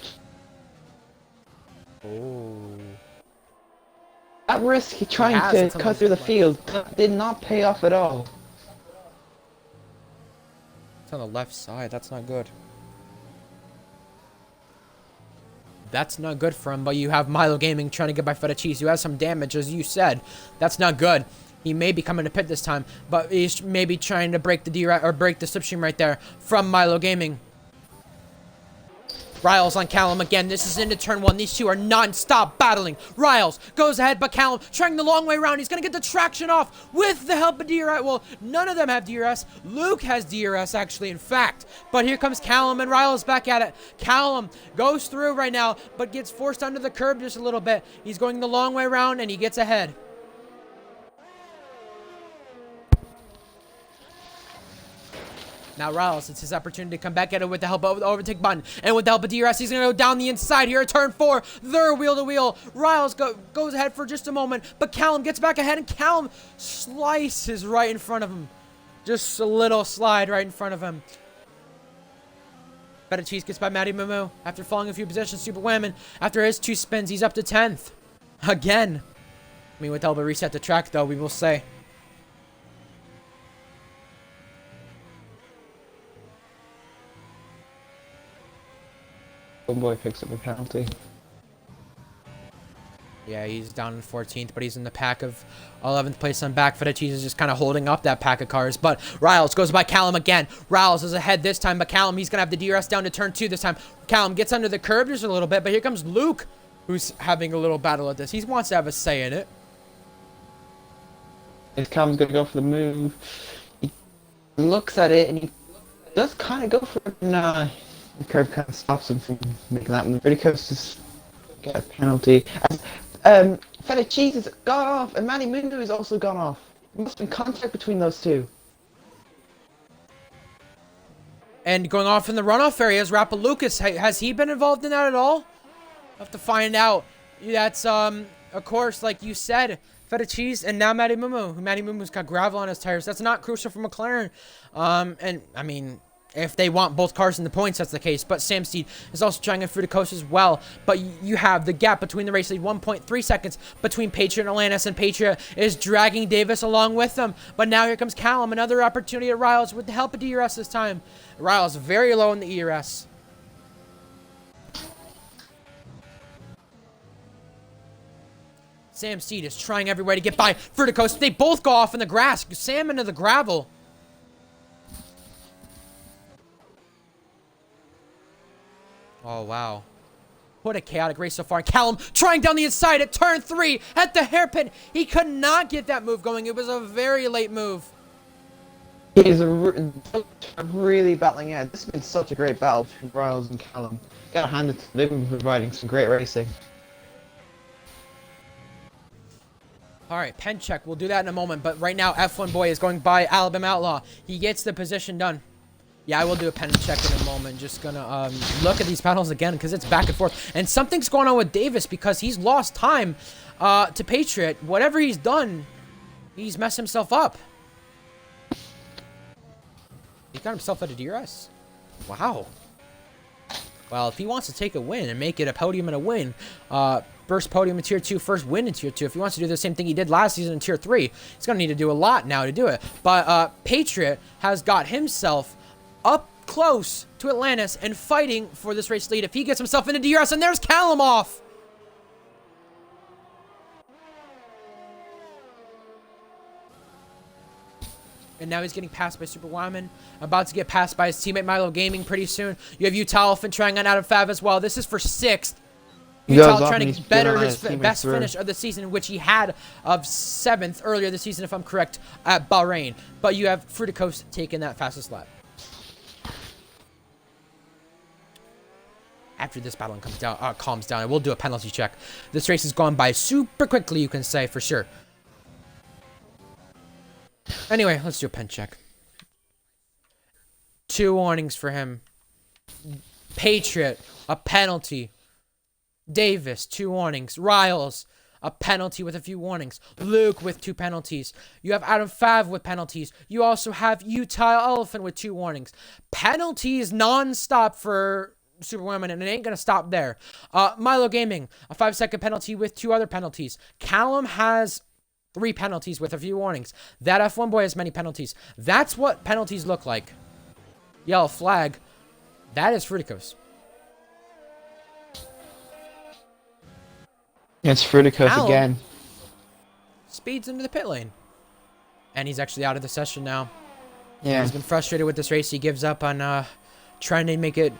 Oh. That risk trying to cut through the field did not pay off at all. It's on the left side. That's not good. That's not good for him, but you have Milo Gaming trying to get by Feta Cheese, who has some damage, as you said. That's not good. He may be coming to pit this time, but he's maybe trying to break the DRS or break the slipstream right there from Milo Gaming. Riles on Callum again. This is into turn 1. These two are non-stop battling. Riles goes ahead, but Callum trying the long way around. He's going to get the traction off with the help of DRS. Well, none of them have DRS. Luke has DRS, actually, in fact. But here comes Callum, and Riles back at it. Callum goes through right now, but gets forced under the curb just a little bit. He's going the long way around, and he gets ahead. Now Riles, it's his opportunity to come back at it with the help of the overtake button. And with the help of DRS, he's going to go down the inside here at turn 4. They're wheel to wheel. Riles goes ahead for just a moment, but Callum gets back ahead, and Callum slices right in front of him. Just a little slide right in front of him. Better Cheese gets by Matty Mumu. After falling a few positions, Super Whammin. After his 2 spins, he's up to 10th. Again. I mean, with the help of reset the track, though, we will say. Homeboy picks up a penalty. Yeah, he's down in 14th, but he's in the pack of 11th place on back. Federici is just kind of holding up that pack of cars. But Riles goes by Callum again. Riles is ahead this time, but Callum, he's going to have the DRS down to turn 2 this time. Callum gets under the curb just a little bit, but here comes Luke, who's having a little battle at this. He wants to have a say in it. His Callum's going to go for the move. He looks at it, and he does kind of go for it. Nah, the curb kind of stops him from making that move. Really close to get a penalty. Feta Cheese has gone off, and Manny Mundo has also gone off. There must have been contact between those two. And going off in the runoff area is Rappa Lucas. Has he been involved in that at all? I'll have to find out. That's, of course, like you said, Feta Cheese and now Matty Mumu. Matty Mumu's got gravel on his tires. That's not crucial for McLaren. And, I mean, if they want both cars in the points, that's the case. But Sam Steed is also trying it through the coast as well. But you have the gap between the race lead, 1.3 seconds between Patriot and Atlantis. And Patriot is dragging Davis along with them. But now here comes Callum. Another opportunity at Riles with the help of DRS this time. Riles very low in the ERS. Sam Steed is trying every way to get by Fruticos. They both go off in the grass. Sam into the gravel. Oh, wow. What a chaotic race so far. Callum trying down the inside at turn 3 at the hairpin. He could not get that move going. It was a very late move. He's really battling out. This has been such a great battle between Riles and Callum. Gotta hand it to them. They've been providing some great racing. All right, pen check. We'll do that in a moment. But right now, F1 Boy is going by Alabama Outlaw. He gets the position done. Yeah, I will do a pen check in a moment. Just gonna look at these battles again because it's back and forth. And something's going on with Davis because he's lost time to Patriot. Whatever he's done, he's messed himself up. He got himself out of DRS. Wow. Well, if he wants to take a win and make it a podium and a win, first podium in Tier 2, first win in Tier 2. If he wants to do the same thing he did last season in Tier 3, he's going to need to do a lot now to do it. But Patriot has got himself up close to Atlantis and fighting for this race lead. If he gets himself into DRS, and there's Callum off. And now he's getting passed by Super Wyman. About to get passed by his teammate Milo Gaming pretty soon. You have Utah Elephant trying on Adam Fav as well. This is for 6th. Utah trying to better his best finish of the season, which he had of 7th earlier this season, if I'm correct, at Bahrain. But you have Fruticos taking that fastest lap. After this battle comes down, calms down, and we'll do a penalty check. This race has gone by super quickly, you can say, for sure. Anyway, let's do a pen check. 2 warnings for him. Patriot, a penalty. Davis, 2 warnings. Riles, a penalty with a few warnings. Luke with 2 penalties. You have Adam Fav with penalties. You also have Utah Elephant with 2 warnings. Penalties non-stop for Superwoman, and it ain't gonna stop there. Milo Gaming, a 5-second penalty with 2 other penalties. Callum has 3 penalties with a few warnings. That F1 Boy has many penalties. That's what penalties look like. Yellow flag. That is Fruticos. It's Fruticos again. Speeds into the pit lane. And he's actually out of the session now. Yeah. He's been frustrated with this race. He gives up on trying to make it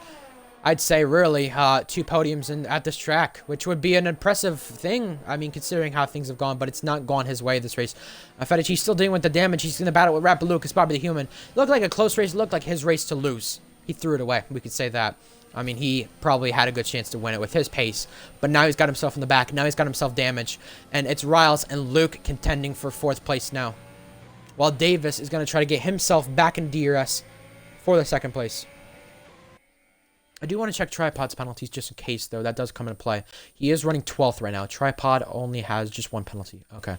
I'd say really 2 podiums at this track, which would be an impressive thing. I mean, considering how things have gone, but it's not gone his way this race. Fettucci's still dealing with the damage. He's going to battle with Rapaloo, Bobby the Human. It looked like a close race. It looked like his race to lose. He threw it away. We could say that. I mean, he probably had a good chance to win it with his pace, but now he's got himself in the back. Now he's got himself damaged, and it's Riles and Luke contending for 4th place now, while Davis is going to try to get himself back in DRS for the 2nd place. I do want to check Tripod's penalties just in case, though. That does come into play. He is running 12th right now. Tripod only has just 1 penalty. Okay.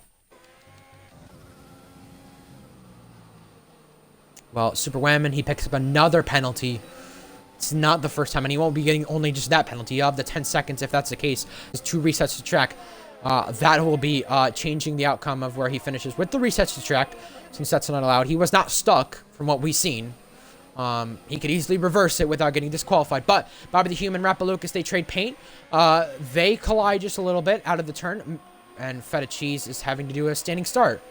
Well, Super Whammon, he picks up another penalty. It's not the first time, and he won't be getting only just that penalty. Of the 10 seconds, if that's the case. There's 2 resets to track. That will be changing the outcome of where he finishes with the resets to track, since that's not allowed. He was not stuck, from what we've seen. He could easily reverse it without getting disqualified. But Bobby the Human, Rapaloo, they trade paint. They collide just a little bit out of the turn. And Feta Cheese is having to do a standing start.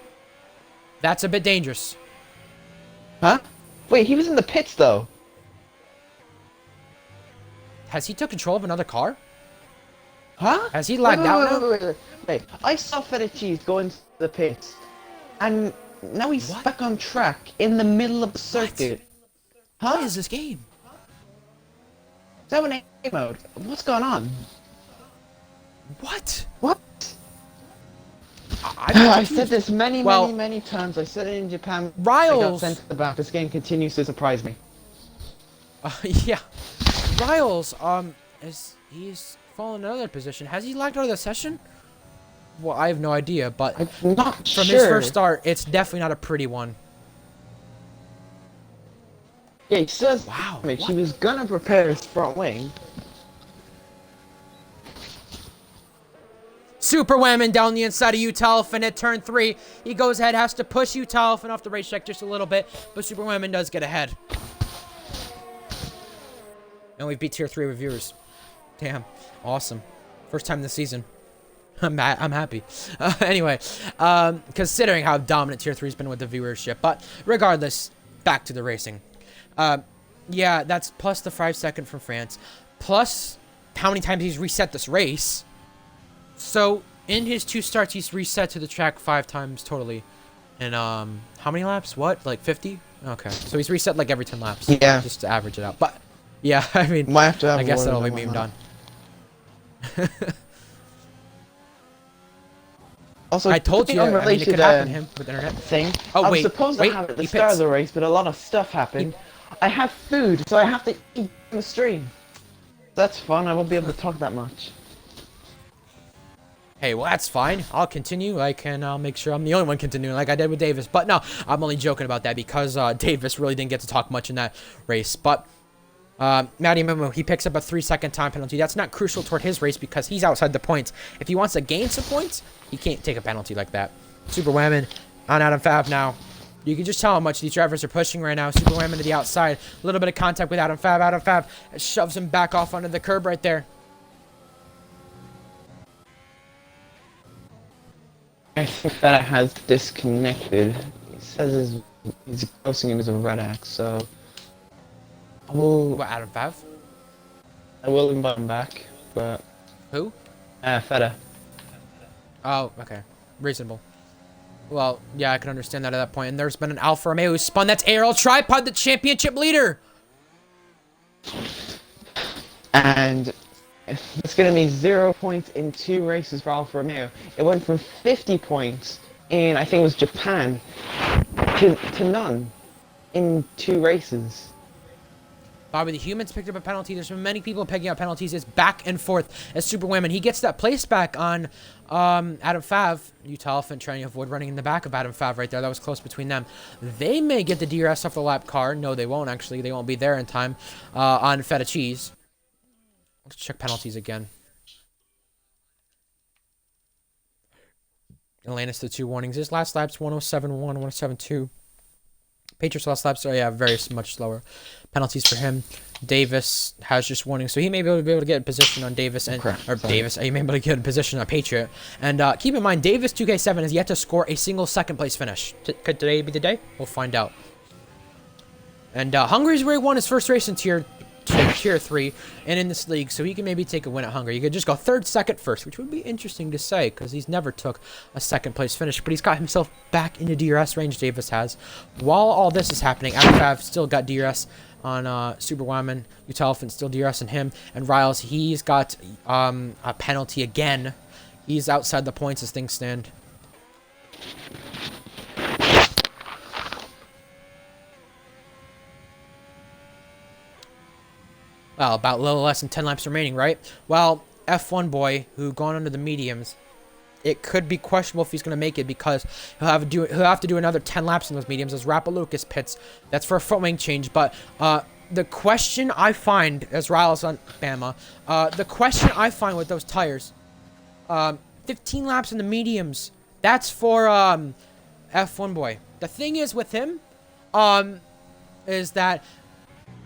That's a bit dangerous. Huh? Wait, he was in the pits, though. Has he took control of another car? Huh? Has he lagged out now? Wait. I saw Feta Cheese go into the pits. And now he's back on track in the middle of the circuit. Huh? What is this game? Is that an A mode? What's going on? What? What? I've said this many times. I said it in Japan. Riles. I got sent to the back. This game continues to surprise me. Yeah. Riles, he's fallen in another position. Has he lagged out of the session? Well, I have no idea, but I'm not from sure. his first start, it's definitely not a pretty one. Yeah, he says Wow, he was gonna prepare his front wing. Super Whammon down the inside of Utalfin at turn 3. He goes ahead, has to push Utalfin off the racetrack just a little bit, but Super Whammon does get ahead. And we've beat tier 3 reviewers. Damn, awesome. First time this season. I'm happy. Anyway, considering how dominant tier 3's been with the viewership, but regardless, back to the racing. Yeah, that's plus the 5 second from France, plus how many times he's reset this race. So in his 2 starts, he's reset to the track 5 times totally. And how many laps? What, like 50? Okay, so he's reset like every 10 laps. Yeah, just to average it out. But yeah, I mean, might have to have I guess that'll be memed on. Also, I told you, I mean, it could happen to him with internet. Thing. Oh, I was wait, supposed to have it at the start of the race, but a lot of stuff happened. I have food, so I have to eat on the stream. That's fun. I won't be able to talk that much. Hey, well, that's fine. I'll continue. I'll make sure I'm the only one continuing like I did with Davis. But no, I'm only joking about that because Davis really didn't get to talk much in that race. But Matty Momo, he picks up a 3-second time penalty. That's not crucial toward his race because he's outside the points. If he wants to gain some points, he can't take a penalty like that. Super Whammon on Adam Fab now. You can just tell how much these drivers are pushing right now. Super Whammon to the outside. A little bit of contact with Adam Fab. Adam Fab shoves him back off onto the curb right there. I think that it has disconnected. It says he's posting him as a red X, so I will. What, Adam Fab? I will invite him back, but Who? Feta. Oh, okay. Reasonable. Well, yeah, I can understand that at that point. And there's been an Alfa Romeo who spun. That's ARL Tripod, the championship leader. And it's going to be 0 points in 2 races for Alfa Romeo. It went from 50 points in, I think it was Japan, to none in 2 races. Bobby the Human's picked up a penalty. There's been many people picking up penalties. It's back and forth as Super Whammon. He gets that place back on Adam Fav. Utah Elephant trying to avoid running in the back of Adam Fav right there. That was close between them. They may get the DRS off the lap car. No, they won't actually. They won't be there in time on Feta Cheese. Let's check penalties again. Atlantis the 2 warnings. His last lap's 107.1, 107.2. Patriots last laps are, yeah, very much slower. Penalties for him. Davis has just warnings, so he may be able to get in position on Davis and he may be able to get in position on Patriot. And keep in mind, Davis 2K7 has yet to score a single second place finish. Could today be the day? We'll find out. And Hungary's where he won his first race in tier 2. Tier 3 and in this league, so he can maybe take a win at Hungary. He could just go third, second, first, which would be interesting to say because he's never took a second place finish, but he's got himself back into DRS range, Davis has. While all this is happening, Fav still got DRS on Super Wyman. Utelephant still DRSing him, and Riles, he's got a penalty again. He's outside the points as things stand. Well, about a little less than 10 laps remaining, right? Well, F1 boy, who gone under the mediums, it could be questionable if he's going to make it because he'll have to do another 10 laps in those mediums as Rappalucas pits. That's for a front wing change. But the question I find, as Riles on Bama, the question I find with those tires, 15 laps in the mediums, that's for F1 boy. The thing is with him, is that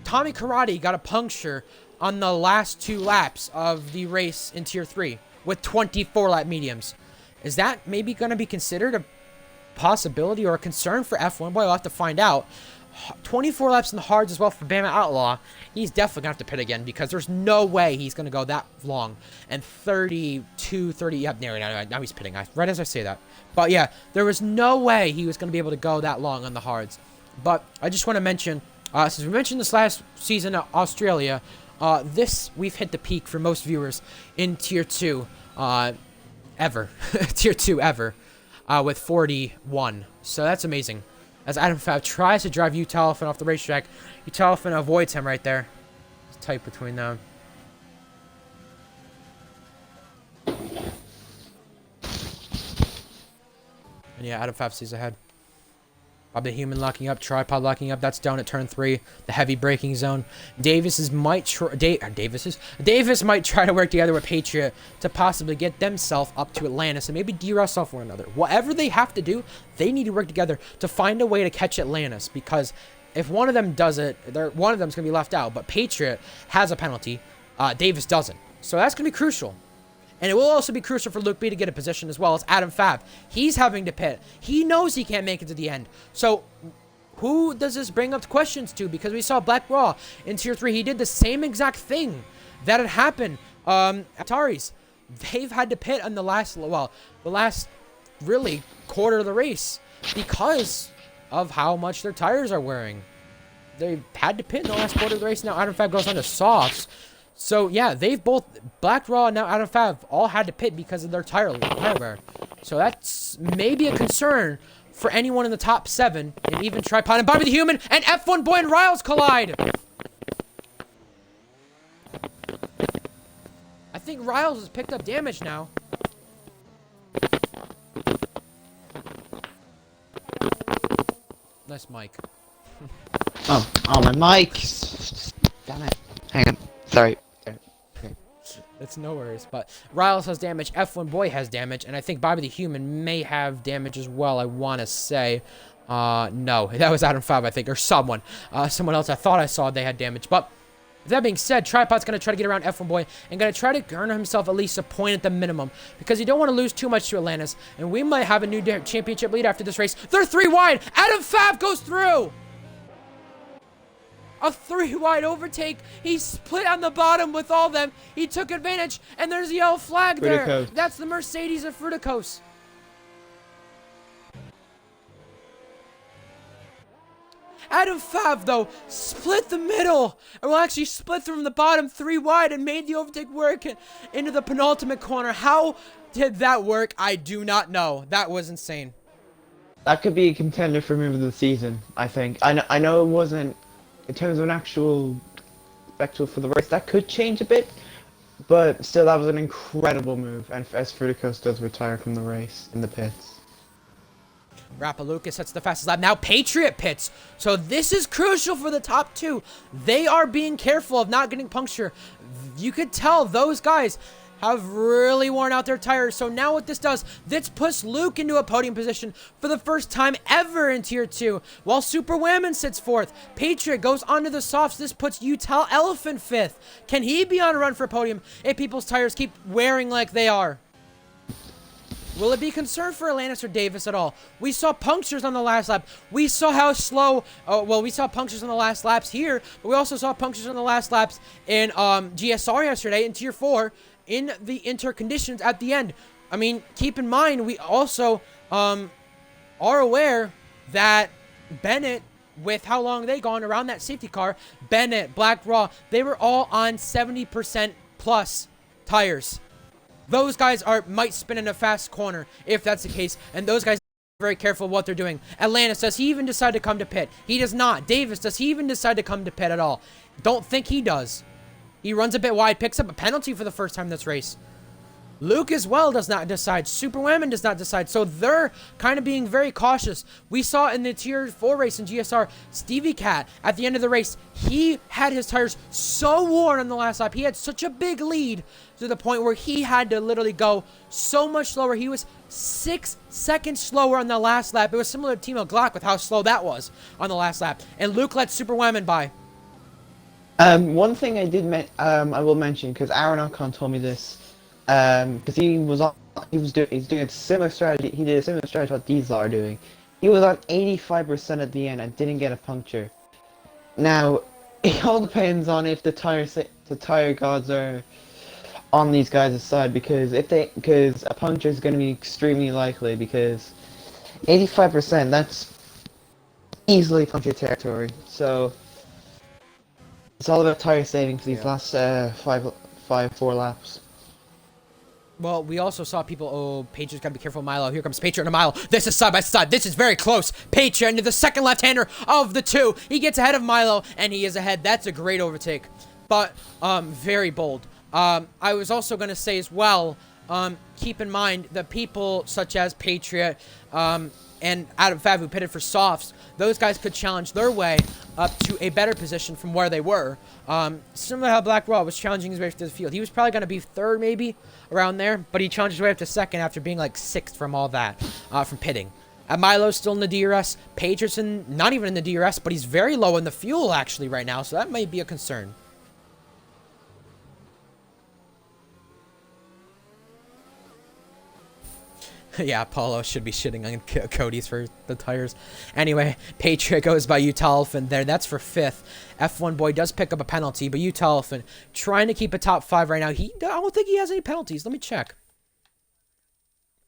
Tommy Karate got a puncture on the last 2 laps of the race in Tier 3 with 24 lap mediums. Is that maybe going to be considered a possibility or a concern for F1 boy? We'll have to find out. 24 laps in the hards as well for Bama Outlaw. He's definitely going to have to pit again because there's no way he's going to go that long. And 32, 30, yep, now he's pitting. Right as I say that. But yeah, there was no way he was going to be able to go that long on the hards. But I just want to mention, since we mentioned this last season at Australia, we've hit the peak for most viewers in Tier 2 ever. Tier 2 ever. With 41. So that's amazing. As Adam Fav tries to drive Utelephant off the racetrack, Utelephant avoids him right there. It's tight between them. And yeah, Adam Fav sees ahead. Bob the Human locking up, Tripod locking up. That's down at turn 3. The heavy braking zone. Davis might try to work together with Patriot to possibly get themselves up to Atlantis and maybe DRS off one another. Whatever they have to do, they need to work together to find a way to catch Atlantis, because if one of them does it, one of them's going to be left out. But Patriot has a penalty. Davis doesn't. So that's going to be crucial. And it will also be crucial for Luke B to get a position as well as Adam Fav. He's having to pit. He knows he can't make it to the end. So who does this bring up questions to? Because we saw Black Raw in Tier 3. He did the same exact thing that had happened at Atari's. They've had to pit on the last really quarter of the race because of how much their tires are wearing. They had to pit in the last quarter of the race. Now Adam Fav goes on to softs. So, yeah, they've both, Black Raw and now Adam Fav, all had to pit because of their tire wear. So that's maybe a concern for anyone in the top 7, and even Tripod and Bobby the Human, and F1 Boy and Riles collide! I think Riles has picked up damage now. Nice mic. Oh, my mic! Damn it. Hang on. Sorry. That's no worries, but Riles has damage, F1 Boy has damage, and I think Bobby the Human may have damage as well, I want to say. No, that was Adam Fav, I think, or someone. Someone else I thought I saw they had damage, but with that being said, Tripod's going to try to get around F1 Boy and going to try to earn himself at least a point at the minimum, because you don't want to lose too much to Atlantis, and we might have a new championship lead after this race. They're 3 wide! Adam Fav goes through! A 3 wide overtake. He split on the bottom with all of them. He took advantage, and there's a yellow flag there. Fruticose. That's the Mercedes of Fruticose. Adam Fav, though, split the middle. And will actually split from the bottom 3 wide and made the overtake work into the penultimate corner. How did that work? I do not know. That was insane. That could be a contender for move of the season, I think. I know it wasn't, in terms of an actual for the race, that could change a bit, but still, that was an incredible move, and as Fruticose does retire from the race in the pits. Rappalucas sets the fastest lap. Now Patriot pits. So this is crucial for the top 2. They are being careful of not getting puncture. You could tell those guys have really worn out their tires. So now what this does, this puts Luke into a podium position for the first time ever in Tier 2, while Super Whammon sits 4th. Patriot goes onto the softs. This puts Utelephant 5th. Can he be on a run for a podium if people's tires keep wearing like they are? Will it be concern for Atlantis or Davis at all? We saw punctures on the last lap. We saw how slow... well, we saw punctures on the last laps here, but we also saw punctures on the last laps in GSR yesterday in Tier 4 in the interconditions at the end. I mean, keep in mind, we also are aware that Bennett, with how long they gone around that safety car, Bennett, Black Raw, they were all on 70% plus tires. Those guys might spin in a fast corner if that's the case, and those guys are very careful of what they're doing. Atlantis, does he even decide to come to pit? He does not. Davis, does he even decide to come to pit at all? Don't think he does. He runs a bit wide, picks up a penalty for the first time this race. Luke as well does not decide. Super Women does not decide. So they're kind of being very cautious. We saw in the Tier 4 race in GSR, Stevie Cat, at the end of the race, he had his tires so worn on the last lap. He had such a big lead to the point where he had to literally go so much slower. He was 6 seconds slower on the last lap. It was similar to Timo Glock with how slow that was on the last lap. And Luke let Super Women by. One thing I will mention, because Aaron Ocon told me this, because he's doing a similar strategy. He did a similar strategy what these are doing. He was on 85% at the end and didn't get a puncture. Now, it all depends on if the tire gods are on these guys' side, because a puncture is going to be extremely likely, because 85%, that's easily puncture territory. So it's all about tire saving for these last 4 laps. Well, we also saw people... Oh, Patriots gotta be careful of Milo. Here comes Patriot and Milo. This is side by side. This is very close. Patriot into the second left-hander of the two. He gets ahead of Milo, and he is ahead. That's a great overtake. But, very bold. I was also gonna say as well, keep in mind that people such as Patriot, and Adam Fav, who pitted for softs, those guys could challenge their way up to a better position from where they were. Similar to how Black Raw was challenging his way to the field. He was probably going to be third, maybe, around there, but he challenged his way up to second after being like sixth from all that, from pitting. Milo's still in the DRS. Patriots not even in the DRS, but he's very low in the fuel, actually, right now, so that might be a concern. Yeah, Paulo should be shitting on Cody's for the tires. Anyway, Patriot goes by Utalfin there. That's for 5th. F1 Boy does pick up a penalty, but Utalfin trying to keep a top 5 right now. I don't think he has any penalties. Let me check.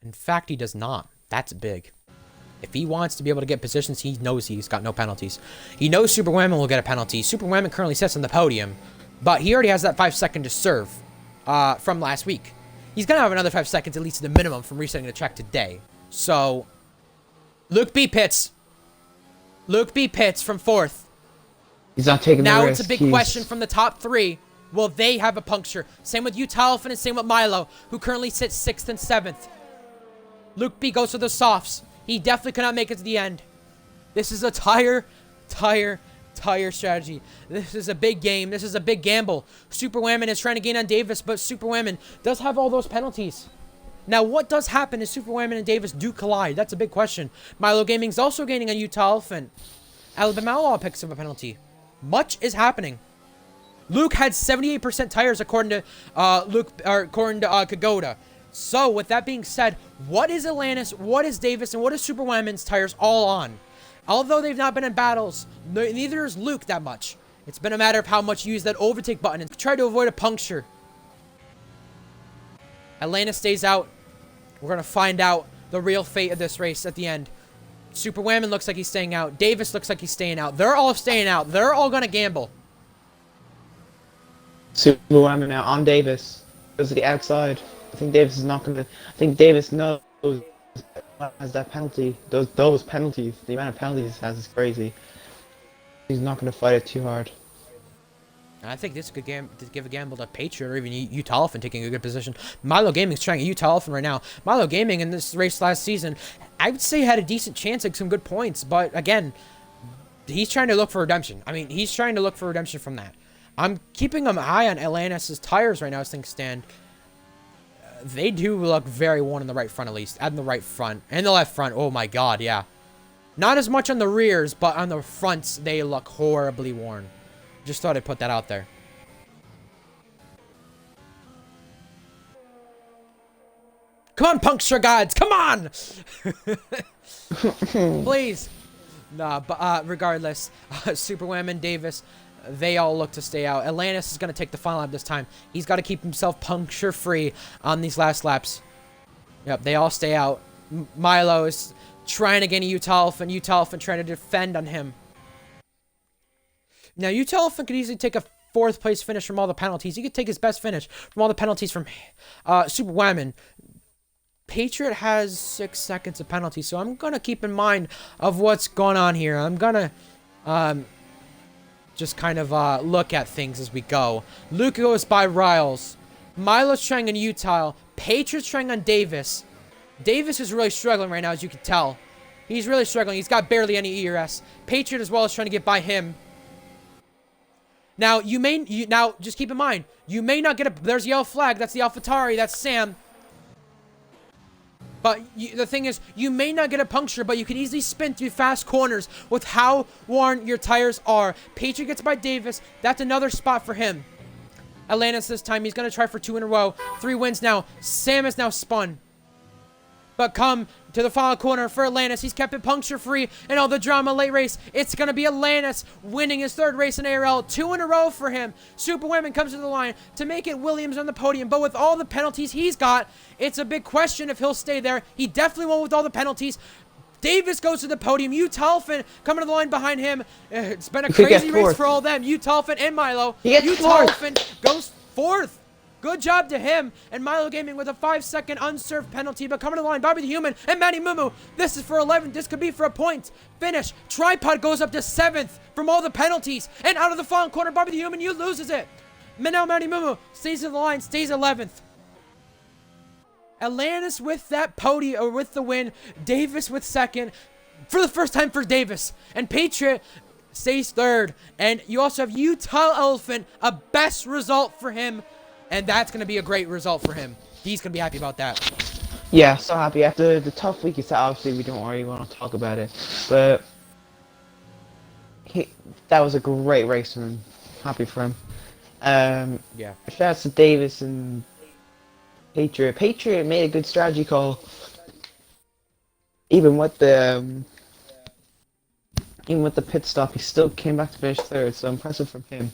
In fact, he does not. That's big. If he wants to be able to get positions, he knows he's got no penalties. He knows Super Women will get a penalty. Super Women currently sits on the podium, but he already has that 5-second to serve from last week. He's going to have another 5 seconds, at least at the minimum, from resetting the track today. So, Luke B pits. Luke B pits from 4th. He's not taking the risk. Now it's a big question from the top 3. Will they have a puncture? Same with Utalfin and same with Milo, who currently sits 6th and 7th. Luke B goes to the softs. He definitely cannot make it to the end. This is a tire strategy. This is a big game. This is a big gamble. Super Women is trying to gain on Davis, but Super Women does have all those penalties. Now, what does happen if Super Women and Davis do collide? That's a big question. Milo Gaming's also gaining on Utalfin. Alabama Outlaw picks up a penalty. Much is happening. Luke had 78% tires according to Kagoda. So, with that being said, what is Atlantis, what is Davis, and what is Super Women's tires all on? Although they've not been in battles, neither is Luke that much. It's been a matter of how much you use that overtake button and try to avoid a puncture. Atlanta stays out. We're going to find out the real fate of this race at the end. Super Women looks like he's staying out. Davis looks like he's staying out. They're all staying out. They're all going to gamble. Super Women now on Davis. Goes to the outside. I think Davis is not going to... I think Davis knows... has that penalty, those penalties, the amount of penalties he has is crazy. He's not going to fight it too hard. I think this could give a gamble to Patriot or even Utalfin taking a good position. Milo Gaming's trying at Utalfin right now. Milo Gaming in this race last season, I would say had a decent chance at some good points, but again, he's trying to look for redemption. I mean, he's trying to look for redemption from that. I'm keeping an eye on Atlantis' tires right now as things stand. They do look very worn in the right front, at least. And the right front. And the left front. Oh my god, yeah. Not as much on the rears, but on the fronts, they look horribly worn. Just thought I'd put that out there. Come on, puncture gods. Come on. Please. Nah, but regardless, Superwham and Davis, they all look to stay out. Atlantis is going to take the final lap this time. He's got to keep himself puncture-free on these last laps. Yep, they all stay out. Milo is trying to gain a Utalphin. Utalphin trying to defend on him. Now, Utalphin could easily take a 4th place finish from all the penalties. He could take his best finish from all the penalties from Superwoman. Patriot has 6 seconds of penalty, so I'm going to keep in mind of what's going on here. I'm going to just kind of look at things as we go. Luke goes by Riles. Milo's trying on Utal. Patriot's trying on Davis. Davis is really struggling right now, as you can tell. He's really struggling. He's got barely any ERS. Patriot as well is trying to get by him. Now, now, just keep in mind, you may not get a... There's a yellow flag. That's the AlphaTauri. That's Sam. But the thing is, you may not get a puncture, but you can easily spin through fast corners with how worn your tires are. Patriot gets by Davis. That's another spot for him. Atlantis this time. He's going to try for 2 in a row. 3 wins now. Sam is now spun. But come to the final corner for Atlantis. He's kept it puncture-free and all the drama late race. It's going to be Atlantis winning his 3rd race in ARL. 2 in a row for him. Superwoman comes to the line to make it Williams on the podium. But with all the penalties he's got, it's a big question if he'll stay there. He definitely won't with all the penalties. Davis goes to the podium. Utalphin coming to the line behind him. It's been a crazy race for all of them. Utalphin and Milo. Utalphin goes 4th. Good job to him. And Milo Gaming with a 5-second unserved penalty. But coming to the line, Bobby the Human and Matty Mumu. This is for 11. This could be for a point. Finish. Tripod goes up to 7th from all the penalties. And out of the final corner, Bobby the Human, you loses it. Now Matty Mumu stays in the line, stays 11th. Atlantis with that podium, or with the win. Davis with 2nd. For the first time for Davis. And Patriot stays 3rd. And you also have Utah Elephant, a best result for him. And that's going to be a great result for him. He's going to be happy about that. Yeah, so happy. After the tough week, obviously we don't really want to talk about it. But that was a great race for him. Happy for him. Yeah. Shout out to Davis and Patriot. Patriot made a good strategy call. Even with the pit stop, he still came back to finish 3rd. So impressive from him.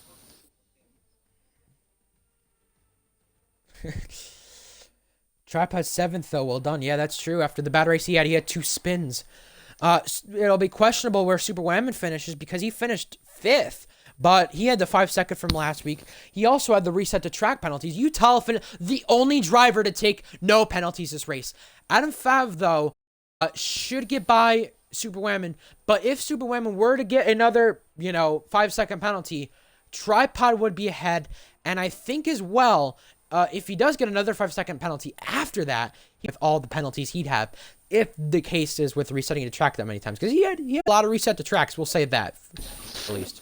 Tripod 7th though, well done. Yeah, that's true. After the bad race he had 2 spins. It'll be questionable where Superwoman finishes because he finished 5th. But he had the 5-second from last week. He also had the reset to track penalties. Utalphin, the only driver to take no penalties this race. Adam Fav, though, should get by Superwoman. But if Superwoman were to get another, 5-second penalty, Tripod would be ahead. And I think as well, if he does get another 5-second penalty after that, with all the penalties he'd have, if the case is with resetting the track that many times. Because he had a lot of reset to tracks, we'll say that, at least.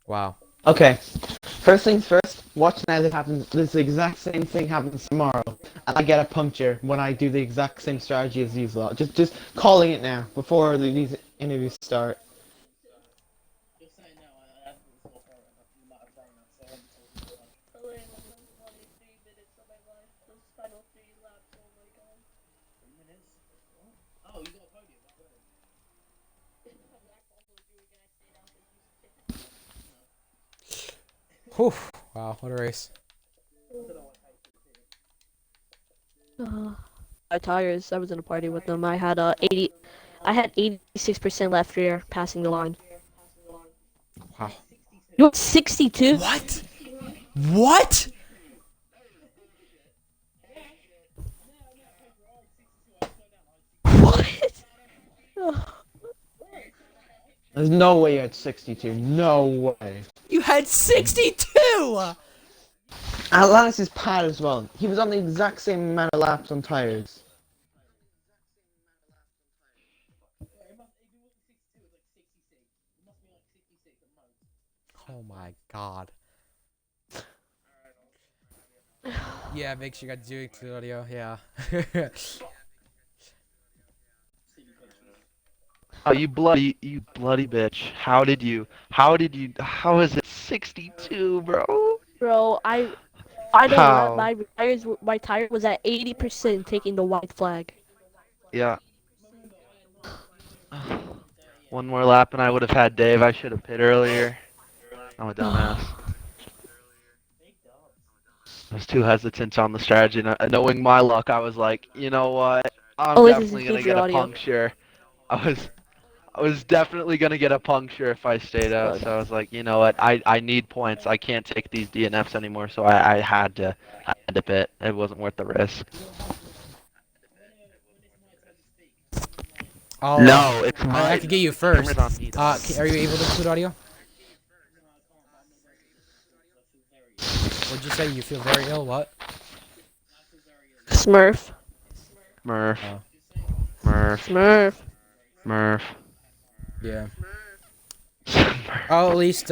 Wow. Okay. First things first, watch now that happens. This exact same thing happens tomorrow. And I get a puncture when I do the exact same strategy as these lot. Just calling it now, before these interviews start. Whew. Wow, what a race. My tires, I was in a party with them. I had 86% left rear passing the line. Wow. You're 62? What? What? What? There's no way you had 62. No way. You had 62! Atlantis' pad as well. He was on the exact same amount of laps on tires. Oh my god. Yeah, make sure you got to do it to the audio, yeah. Oh, you bloody bitch. How is it 62, bro? Bro, I final lap, How? my tire was at 80% taking the white flag. Yeah. One more lap and I would have had Dave. I should have pit earlier. I'm a dumbass. I was too hesitant on the strategy. Knowing my luck, I was like, you know what? I'm Oh, this is definitely gonna future get a audio. puncture. I was I was definitely gonna get a puncture if I stayed out. Fuck. So I was like, you know what? I need points. I can't take these DNFs anymore. So I had to pit. It wasn't worth the risk. I'll No, it's I mine. could get you Camera's first. on me, dog. Are you able to include audio? What'd you say? You feel very ill? What? Smurf. Murph, Oh, Murph, Smurf. Murph. yeah. Murph. I'll at least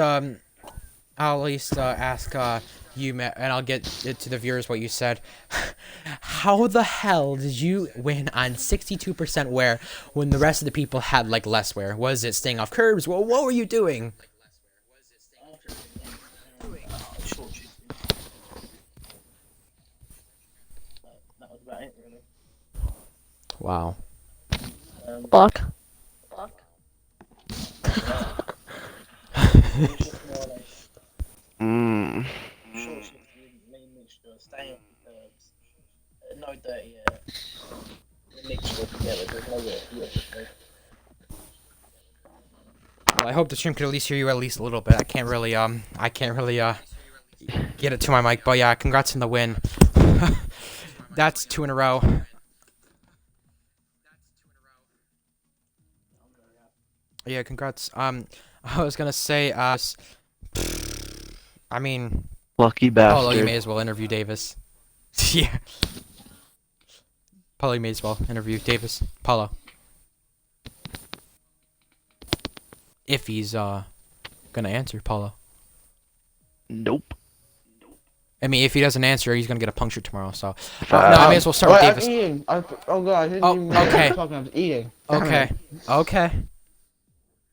ask you, and I'll get it to the viewers what you said. How the hell did you win on 62% wear when the rest of the people had like less wear? Was it staying off curbs? Well, what were you doing? Wow. Fuck. Mm. Well, I hope the stream could at least hear you at least a little bit. I can't really get it to my mic, but yeah, congrats on the win. That's 2 in a row. Yeah, congrats. I was gonna say, I mean, Lucky Paulo, you bastard. may as well interview Davis. Yeah. Paulo, you may as well interview Davis. Paulo. If he's gonna answer, Paulo. Nope. I mean, if he doesn't answer, he's gonna get a puncture tomorrow. So, no, I may as well start with I'm Davis. eating. Oh god, I didn't Oh, even know what okay. I was talking. I was eating. Damn Okay. it. Okay.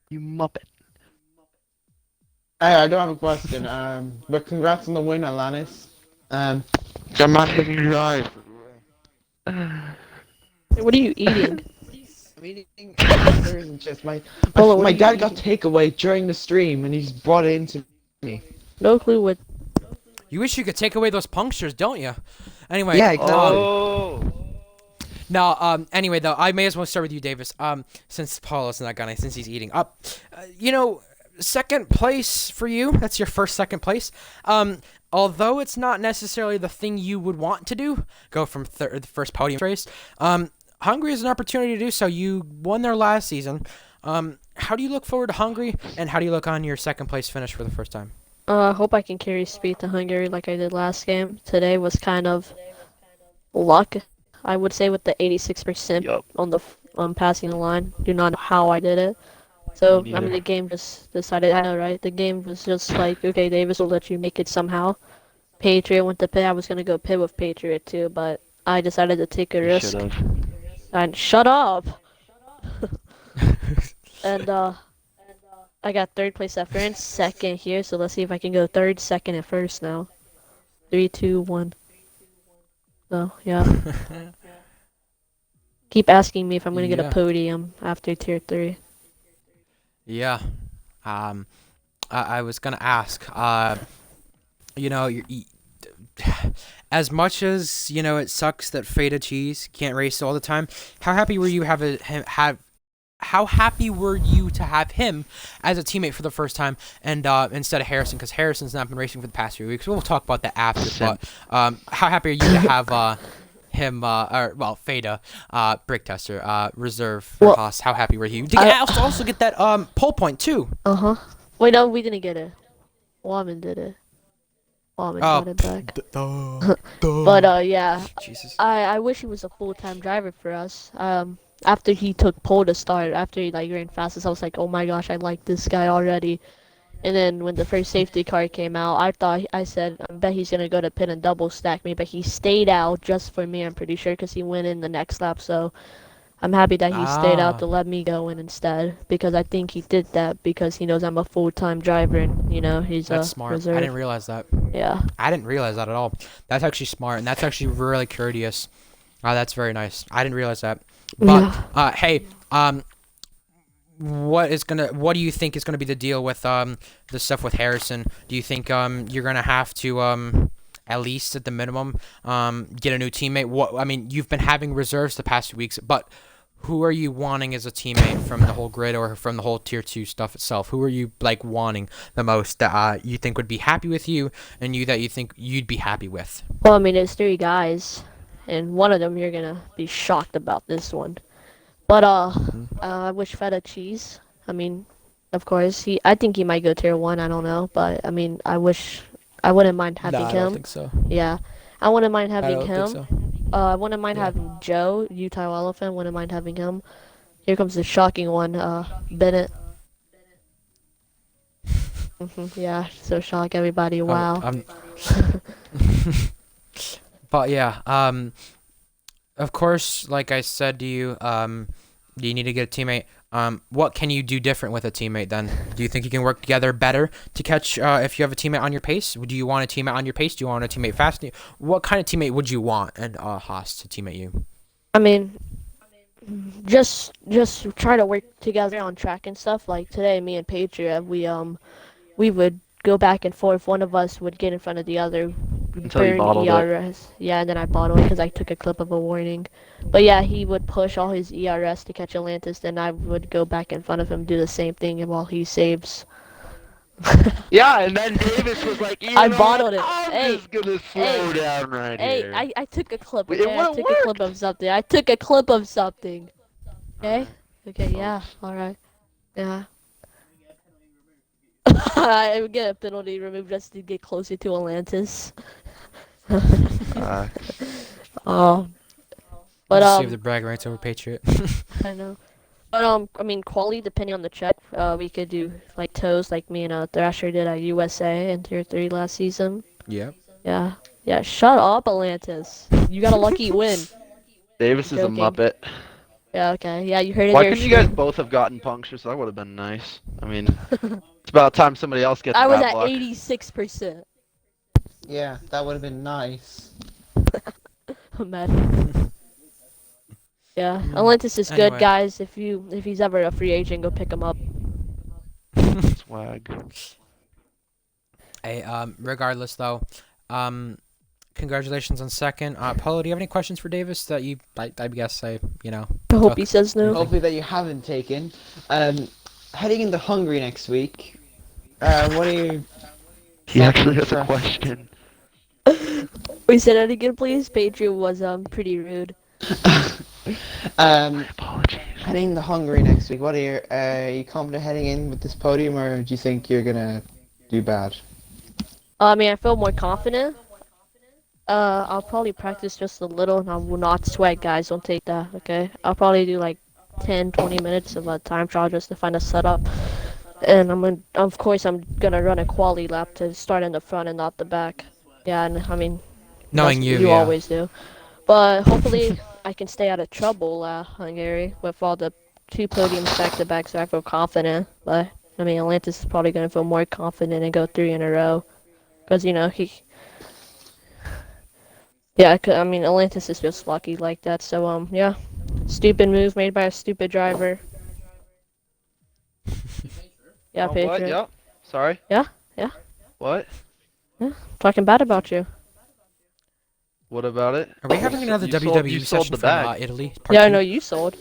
You muppet. Hey, I don't have a question. But congrats on the win, Alanis. I'm not giving you eyes. What are you eating? I'm eating hamburgers and chips. Polo, what My are you dad got eating? takeaway during the stream, and he's brought it into me. No clue what. You wish you could take away those punctures, don't you? Anyway. Yeah, exactly. Oh. No, anyway, though, I may as well start with you, Davis. Since Paulo's not gonna, since he's eating up. You know, second place for you. That's your first second place. Although it's not necessarily the thing you would want to do, go from the first podium race. Hungary is an opportunity to do so. You won there last season. How do you look forward to Hungary, and how do you look on your second place finish for the first time? I hope I can carry speed to Hungary like I did last game. Today was kind of luck, I would say, with the 86% Yup. on the passing the line. Do not know how I did it. So Me I mean, neither. the game just decided. I know, right? The game was just like, okay, Davis will let you make it somehow. Patriot went to pit. I was gonna go pit with Patriot too, but I decided to take a You should risk. have. And shut up. And I got third place at first, second here. So let's see if I can go third, second, and first now. 3, 2, 1. So yeah. Keep asking me if I'm gonna get a Yeah. podium after tier 3. Yeah. I was gonna ask. You know, as much as you know, it sucks that Feta Cheese can't race all the time. How happy were you How happy were you to have him as a teammate for the first time, and instead of Harrison, because Harrison's not been racing for the past few weeks. We'll talk about that after. But how happy are you to have him, Feta, brake tester, reserve for Well, Haas? How happy were you? Did you also get that pole point too? Uh-huh. Wait, no, we didn't get it. Waman did it. Waman Oh, got it back. duh. But yeah, Jesus. I wish he was a full-time driver for us. After he took pole to start, after he like ran fastest, I was like, oh my gosh, I like this guy already. And then when the first safety car came out, I said, I bet he's gonna go to pit and double stack me, but he stayed out just for me. I'm pretty sure because he went in the next lap. So I'm happy that he stayed out Ah, to let me go in instead because I think he did that because he knows I'm a full-time driver and he's that's a smart. I reserve. didn't realize that. Yeah. I didn't realize that at all. That's actually smart, and that's actually really courteous. That's very nice. I didn't realize that. But Yeah. hey, what do you think is gonna be the deal with the stuff with Harrison? Do you think you're gonna have to at least at the minimum get a new teammate? What I mean, you've been having reserves the past few weeks, but who are you wanting as a teammate from the whole grid or from the whole tier 2 stuff itself? Who are you like wanting the most that you think would be happy with you and you that you think you'd be happy with? Well, I mean, there's three guys, and one of them you're gonna be shocked about this one. But I wish feta cheese. I mean, of course, I think he might go tier one. I don't know, but I mean, I wouldn't mind No, having I don't him. think so. Yeah, I wouldn't mind I having don't think him. so. I wouldn't mind Yeah. having Joe, Utah Elephant. Wouldn't mind having him. Here comes the shocking one, Bennett. Yeah, so shock everybody. Oh, Wow. but yeah, of course, like I said to you, you need to get a teammate. What can you do different with a teammate then? Do you think you can work together better to catch if you have a teammate on your pace? Do you want a teammate on your pace? Do you want a teammate fast? What kind of teammate would you want and Haas to teammate you? I mean, just try to work together on track and stuff. Like today, me and Patriot, we would go back and forth. One of us would get in front of the other, Until you burn bottled it. ERS. Yeah, and then I bottled it because I took a clip of a warning. But yeah, he would push all his ERS to catch Atlantis. Then I would go back in front of him, do the same thing, and while he saves. Yeah, and then Davis was like, you I know what? bottled it. I'm Hey, just gonna hey, slow down right hey! here. I took a clip. It Okay, I took a clip worked. of something. I took a clip of something. Okay. Alright, Okay. Yeah. folks. All right. Yeah. I would get a penalty removed just to get closer to Atlantis. Uh, Oh, but Just save the brag rights over Patriot. I know. But I mean, quality depending on the check. We could do like toes, like me and Thrasher did at USA in tier 3 last season. Yep. Yeah. Yeah. Shut up, Atlantis. You got a lucky win. Davis is a Joking. Muppet. Yeah. Okay. Yeah. You heard it Why there. couldn't you guys Stream. both have gotten punctures? That would have been nice. I mean, it's about time somebody else gets I was bad at luck. 86%. Yeah, that would have been nice. Imagine. Yeah. Atlantis is good, Anyway. guys. If he's ever a free agent, go pick him up. Swag. Hey, regardless though, congratulations on second. Paulo, do you have any questions for Davis that I guess I hope he says no. Hopefully that you haven't taken. Heading into Hungary next week. What are you? He actually has a Sure. question. We said that again, please. Patriot was pretty rude. Apologies. Heading to Hungary next week. What are your? Are you confident heading in with this podium, or do you think you're gonna do bad? I mean, I feel more confident. I'll probably practice just a little, and I will not sweat, guys. Don't take that, okay? I'll probably do like 10, 20 minutes of a time trial just to find a setup. And of course, I'm gonna run a quality lap to start in the front and not the back. Yeah, and I mean, knowing that's you, what you yeah. always do. But hopefully, I can stay out of trouble, Hungary, with all the 2 podiums back to back, so I feel confident. But I mean, Atlantis is probably gonna feel more confident and go 3 in a row, because yeah, I mean, Atlantis is just lucky like that. So yeah, stupid move made by a stupid driver. Yeah, Oh, Patriot. what? Yep. Sorry. Yeah, yeah. What? Talking bad about you. What about it? Are we having another You WWE sold session the from bag. Italy? Part Yeah, I 2? know you sold.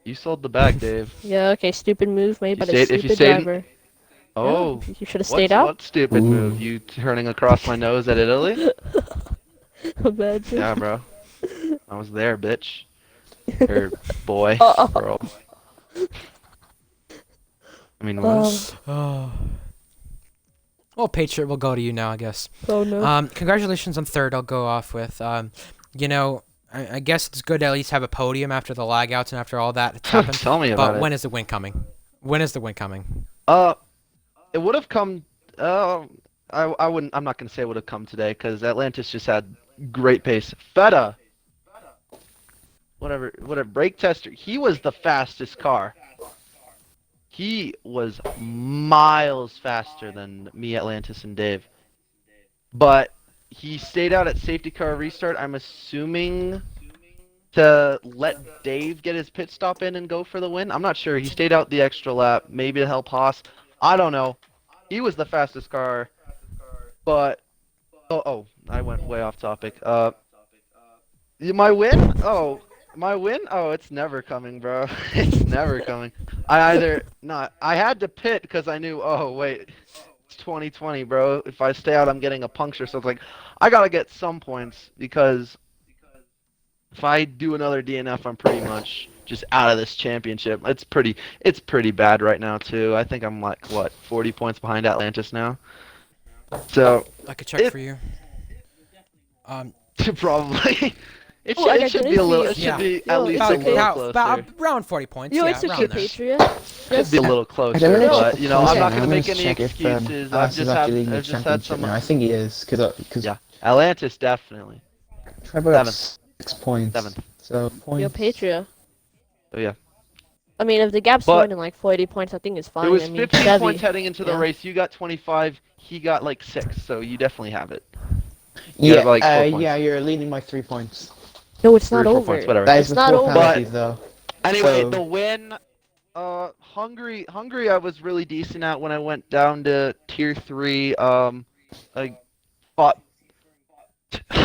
You sold the bag, Dave. Yeah, okay, stupid move made by the If you stupid stayed in- driver. Oh. Yeah, you should have stayed out. What stupid move? You turning across my nose at Italy? Imagine. Yeah, bro. I was there, bitch. Or boy. Oh. Girl. I mean, what? Oh. Well, Patriot, we'll go to you now, I guess. Oh no. Congratulations on third. I'll go off with. I guess it's good to at least have a podium after the lag outs and after all that it's happened. Tell me about But it. when is the win coming? When is the win coming? It would have come. I wouldn't. I'm not gonna say it would have come today because Atlantis just had great pace. Feta. whatever brake tester. He was the fastest car. He was miles faster than me, Atlantis, and Dave. But he stayed out at safety car restart. I'm assuming to let Dave get his pit stop in and go for the win. I'm not sure. He stayed out the extra lap, maybe to help Haas. I don't know. He was the fastest car, but I went way off topic. My win? My win? It's never coming, bro. It's never coming. I had to pit because I knew, oh, wait, it's 2020, bro. If I stay out, I'm getting a puncture. So it's like, I gotta get some points because if I do another DNF, I'm pretty much just out of this championship. It's pretty bad right now, too. I think I'm like, what, 40 points behind Atlantis now? So, I could check for you. probably. It Oh, I should, got it should good be a little. news It for should you. be at least a little closer. About around 40 points. You Yeah, it's around okay, there. Patriot. Should be a little closer, don't know. but you know, I'm Yeah, not gonna I'm make gonna any check if, excuses. Alex is actually leading the I've just had championship some. now. I think he is, because Yeah, Atlantis definitely. Trevor got Seventh. 6 points. Seventh. So Yo, points. Patriot. Oh yeah. I mean, if the gap's But- more than like 40 points, I think it's fine. It was I mean, 15 Chevy. points heading into the yeah. race. You got 25. He got like 6. So you definitely have it. Yeah, got, like, 4 points. yeah, you're leading by 3 points. No, it's 3 not or 4 over. points, whatever. That is It's not before over. penalties, though. Anyway, So- the win. Hungary. I was really decent at when I went down to tier 3. I fought.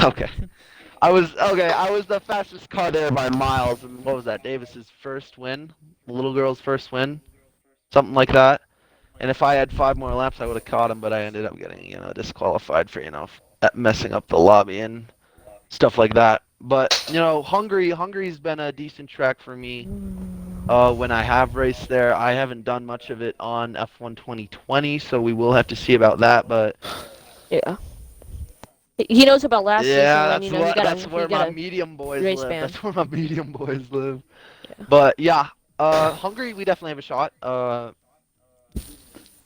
Okay. I was the fastest car there by miles, and what was that? Davis's first win, the little girl's first win, something like that. And if I had 5 more laps, I would have caught him, but I ended up getting disqualified for messing up the lobby and stuff like that. But Hungary's been a decent track for me. When I have raced there, I haven't done much of it on F1 2020, so we will have to see about that. But Yeah. He knows about last season. yeah, And, that's where my medium boys race live. ban. That's where my medium boys live. Yeah. But yeah, Hungary, we definitely have a shot.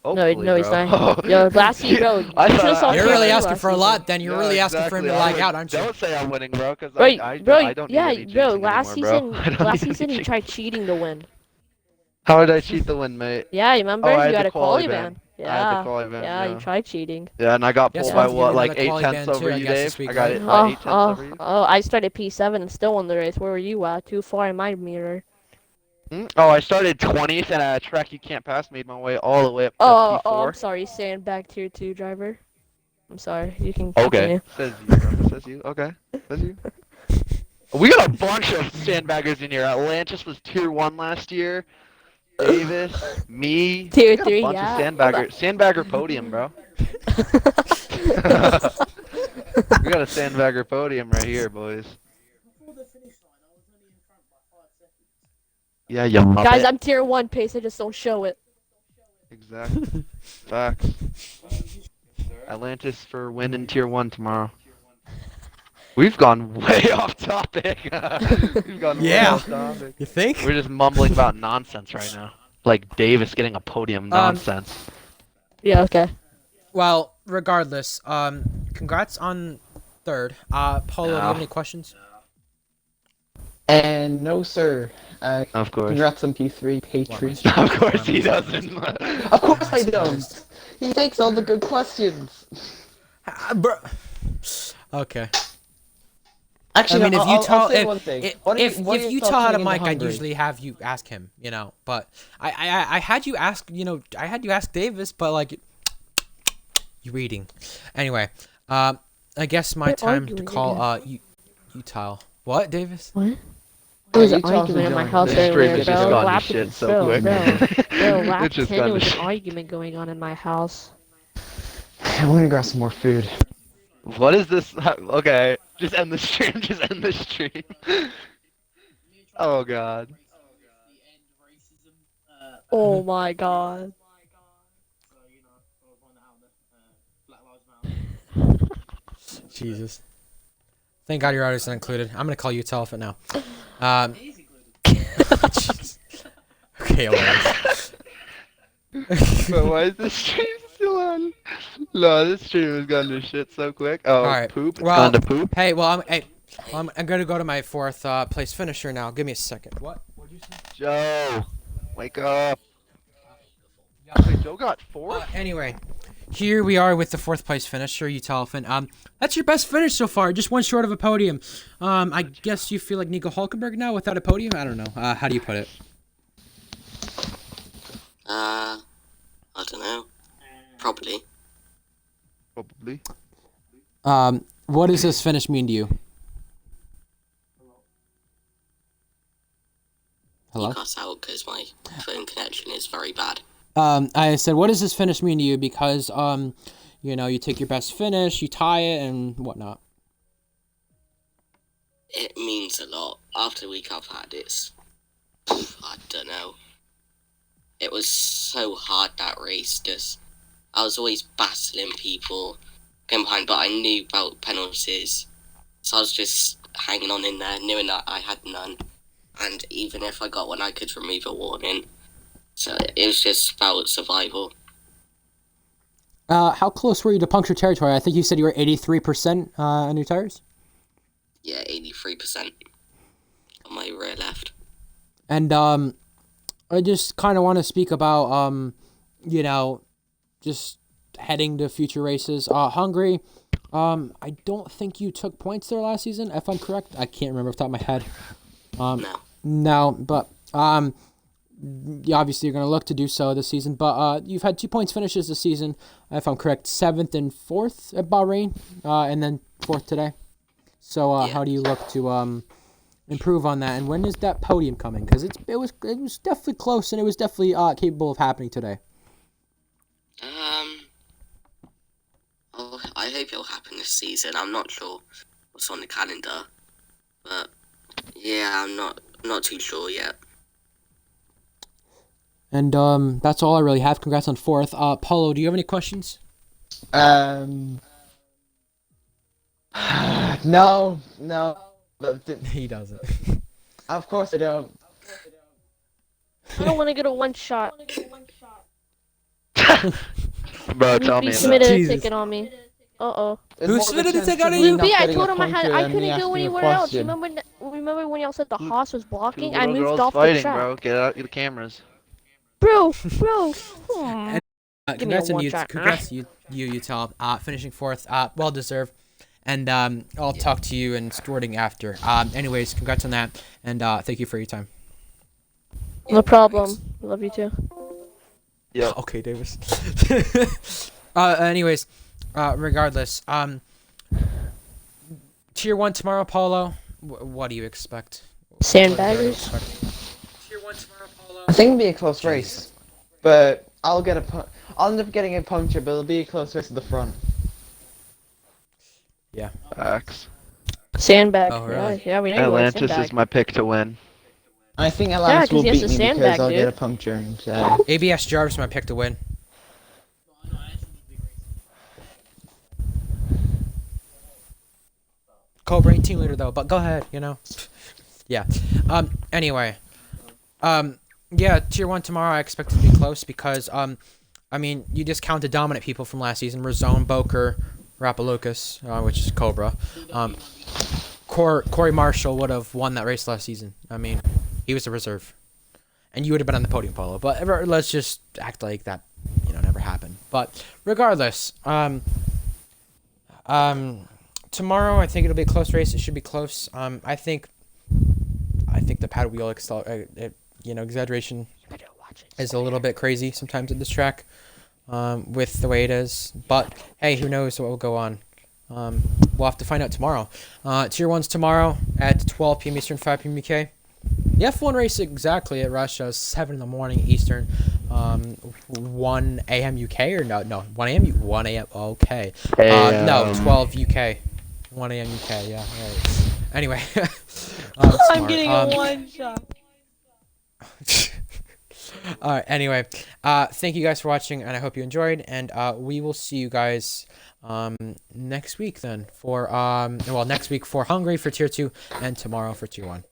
Hopefully, No, he's bro. not. Yo, last season, bro. You I should've thought- saw You're Chevy really last asking for a season. lot, then. You're Yeah, really asking for him to exactly. lag out, aren't you? Don't say I'm winning, bro, because Bro, I don't need any bro, jinxing last anymore, season, bro. I don't last need any season he jinxing. tried cheating to win. How did I cheat the win, mate? Yeah, you remember? Oh, I You had had the a quality quali ban. ban. Yeah. I had the quali ban, Yeah, yeah. you tried cheating. Yeah, and I got Yes, pulled I'll by give you what, like another 8 quali tenths ban over too, I you, guess, Dave? this week, I got right? it by 8 tenths over you. I started P7 and still won the race. Where were you at? Too far in my mirror. Oh, I started 20th and at a track you can't pass, made my way all the way up to Oh, P4. I'm sorry, sandbag tier 2 driver. I'm sorry. You can Okay. continue. Says you, bro. Says you. Okay. Says you. We got a bunch of sandbaggers in here. Atlantis was tier 1 last year. Davis, me. Tier We got 3, a bunch yeah. of sandbagger podium, bro. We got a sandbagger podium right here, boys. Yeah, you muppet. Guys, I'm tier 1 pace. I just don't show it. Exactly. Facts. Atlantis for win in tier 1 tomorrow. We've gone way off topic. We've gone way Yeah. off topic. You think? We're just mumbling about nonsense right now. Like Davis getting a podium nonsense. Yeah, okay. Well, regardless, congrats on third. Polo, do you have any questions? And no, sir. Of course. Congrats on P3, Patriot. Of course he doesn't. Of course I don't. He takes all the good questions. Bro. Okay. Actually, I mean, no, if you I'll tell say one thing. if What are if your you thoughts tell how to coming into Mike, I'd Hungary? usually have you ask him, But I had you ask, I had you ask Davis, but like, you reading. Anyway, I guess my They're time to arguing call you tile. What, Davis? What? There was Yeah, an you talk argument in my enjoying house this. This stream earlier, has just bro. gone to Lap- shit so bro, quick. Bro, lap It's just 10, gone there to was an shit. argument going on in my house. I'm gonna grab some more food. What is this? Okay, just end the stream. Just end the stream. Oh god. Oh my god. Jesus. Thank God your artist is included. I'm gonna call you Telfit now. Jeez. Okay, alright. But why is this stream still on? No, this stream has gone to shit so quick. Oh, Alright, poop. It's well, gone to poop. Hey, well, hey, I'm gonna go to my fourth place finisher now. Give me a second. What? What'd you say? Joe, wake up. Wait, Joe got fourth? Anyway, here we are with the fourth place finisher, Utalfin. That's your best finish so far, just one short of a podium. I guess you feel like Nico Hulkenberg now without a podium. I don't know. How do you put it? I don't know. Probably. Probably. What does this finish mean to you? Hello? You cut out because my phone connection is very bad. I said, what does this finish mean to you? Because, you take your best finish, you tie it, and whatnot. It means a lot. After the week I've had, I don't know. It was so hard, that race. I was always battling people, going behind, but I knew about penalties. So I was just hanging on in there, knowing that I had none. And even if I got one, I could remove a warning. So it was just about survival. How close were you to puncture territory? I think you said you were 83% on your tires? Yeah, 83% on my rear left. And, I just kind of want to speak about, just heading to future races. Hungary, I don't think you took points there last season, if I'm correct. I can't remember off the top of my head. No, but, obviously you're going to look to do so this season, but you've had 2 points finishes this season, if I'm correct, 7th and 4th at Bahrain, and then 4th today. So how do you look to improve on that, and when is that podium coming? Because it was definitely close, and it was definitely capable of happening today. I hope it'll happen this season. I'm not sure what's on the calendar, but yeah, I'm not too sure yet. And that's all I really have. Congrats on 4th. Paulo, do you have any questions? No. But He doesn't. of course I don't. I don't want to get a one shot. Bro, tell me He that. submitted a Jesus. ticket on me. Uh-oh. Who submitted a ticket on you? Luby, I told him I couldn't go anywhere else. Remember when y'all said the Haas was Two blocking? I little moved girls off the fighting, track. bro. Get out, get the cameras. Bro. Give me a Congrats on one you. shot. Congrats you, Utal. Finishing 4th. Well deserved. And I'll talk to you and stewarding after. Anyways, congrats on that, and thank you for your time. No problem. Love you too. Yep. Okay, Davis. Anyways, regardless, Tier 1 tomorrow, Paulo. What do you expect? Sandbaggers. Tier 1 tomorrow, Paulo. I think it'll be a close race, but I'll end up getting a puncture, but it'll be a close race at the front. Yeah. Facts. Sandbag. Oh, really? Yeah, we know you want Atlantis sandbag. is my pick to win. I think Atlantis 'cause will he has beat a me because sandbag, I'll dude. get a puncture instead. ABS Jarvis my pick to win. Cobra ain't team leader though, but go ahead, Yeah. Anyway. Yeah, Tier 1 tomorrow I expect it to be close because you discounted dominant people from last season. Razone, Boker, Rapalocus, which is Cobra. Corey Marshall would have won that race last season. He was a reserve. And you would have been on the podium, Paulo. But let's just act like that, never happened. But regardless, tomorrow I think it'll be a close race. It should be close. I think the pad wheel exaggeration is a little bit crazy sometimes at this track, with the way it is. But hey, who knows what will go on? We'll have to find out tomorrow. Tier 1's tomorrow at 12 p.m. Eastern, 5 p.m. UK. The F1 race exactly at Russia, 7 in the morning Eastern, 1 a.m. UK, or no, 1 a.m. 1 a.m. Okay. No, 12 UK. 1 a.m. UK, yeah. Right. Anyway. I'm getting a one shot. Alright, anyway. Thank you guys for watching, and I hope you enjoyed, and we will see you guys next week then for next week for Hungary for Tier 2 and tomorrow for Tier 1.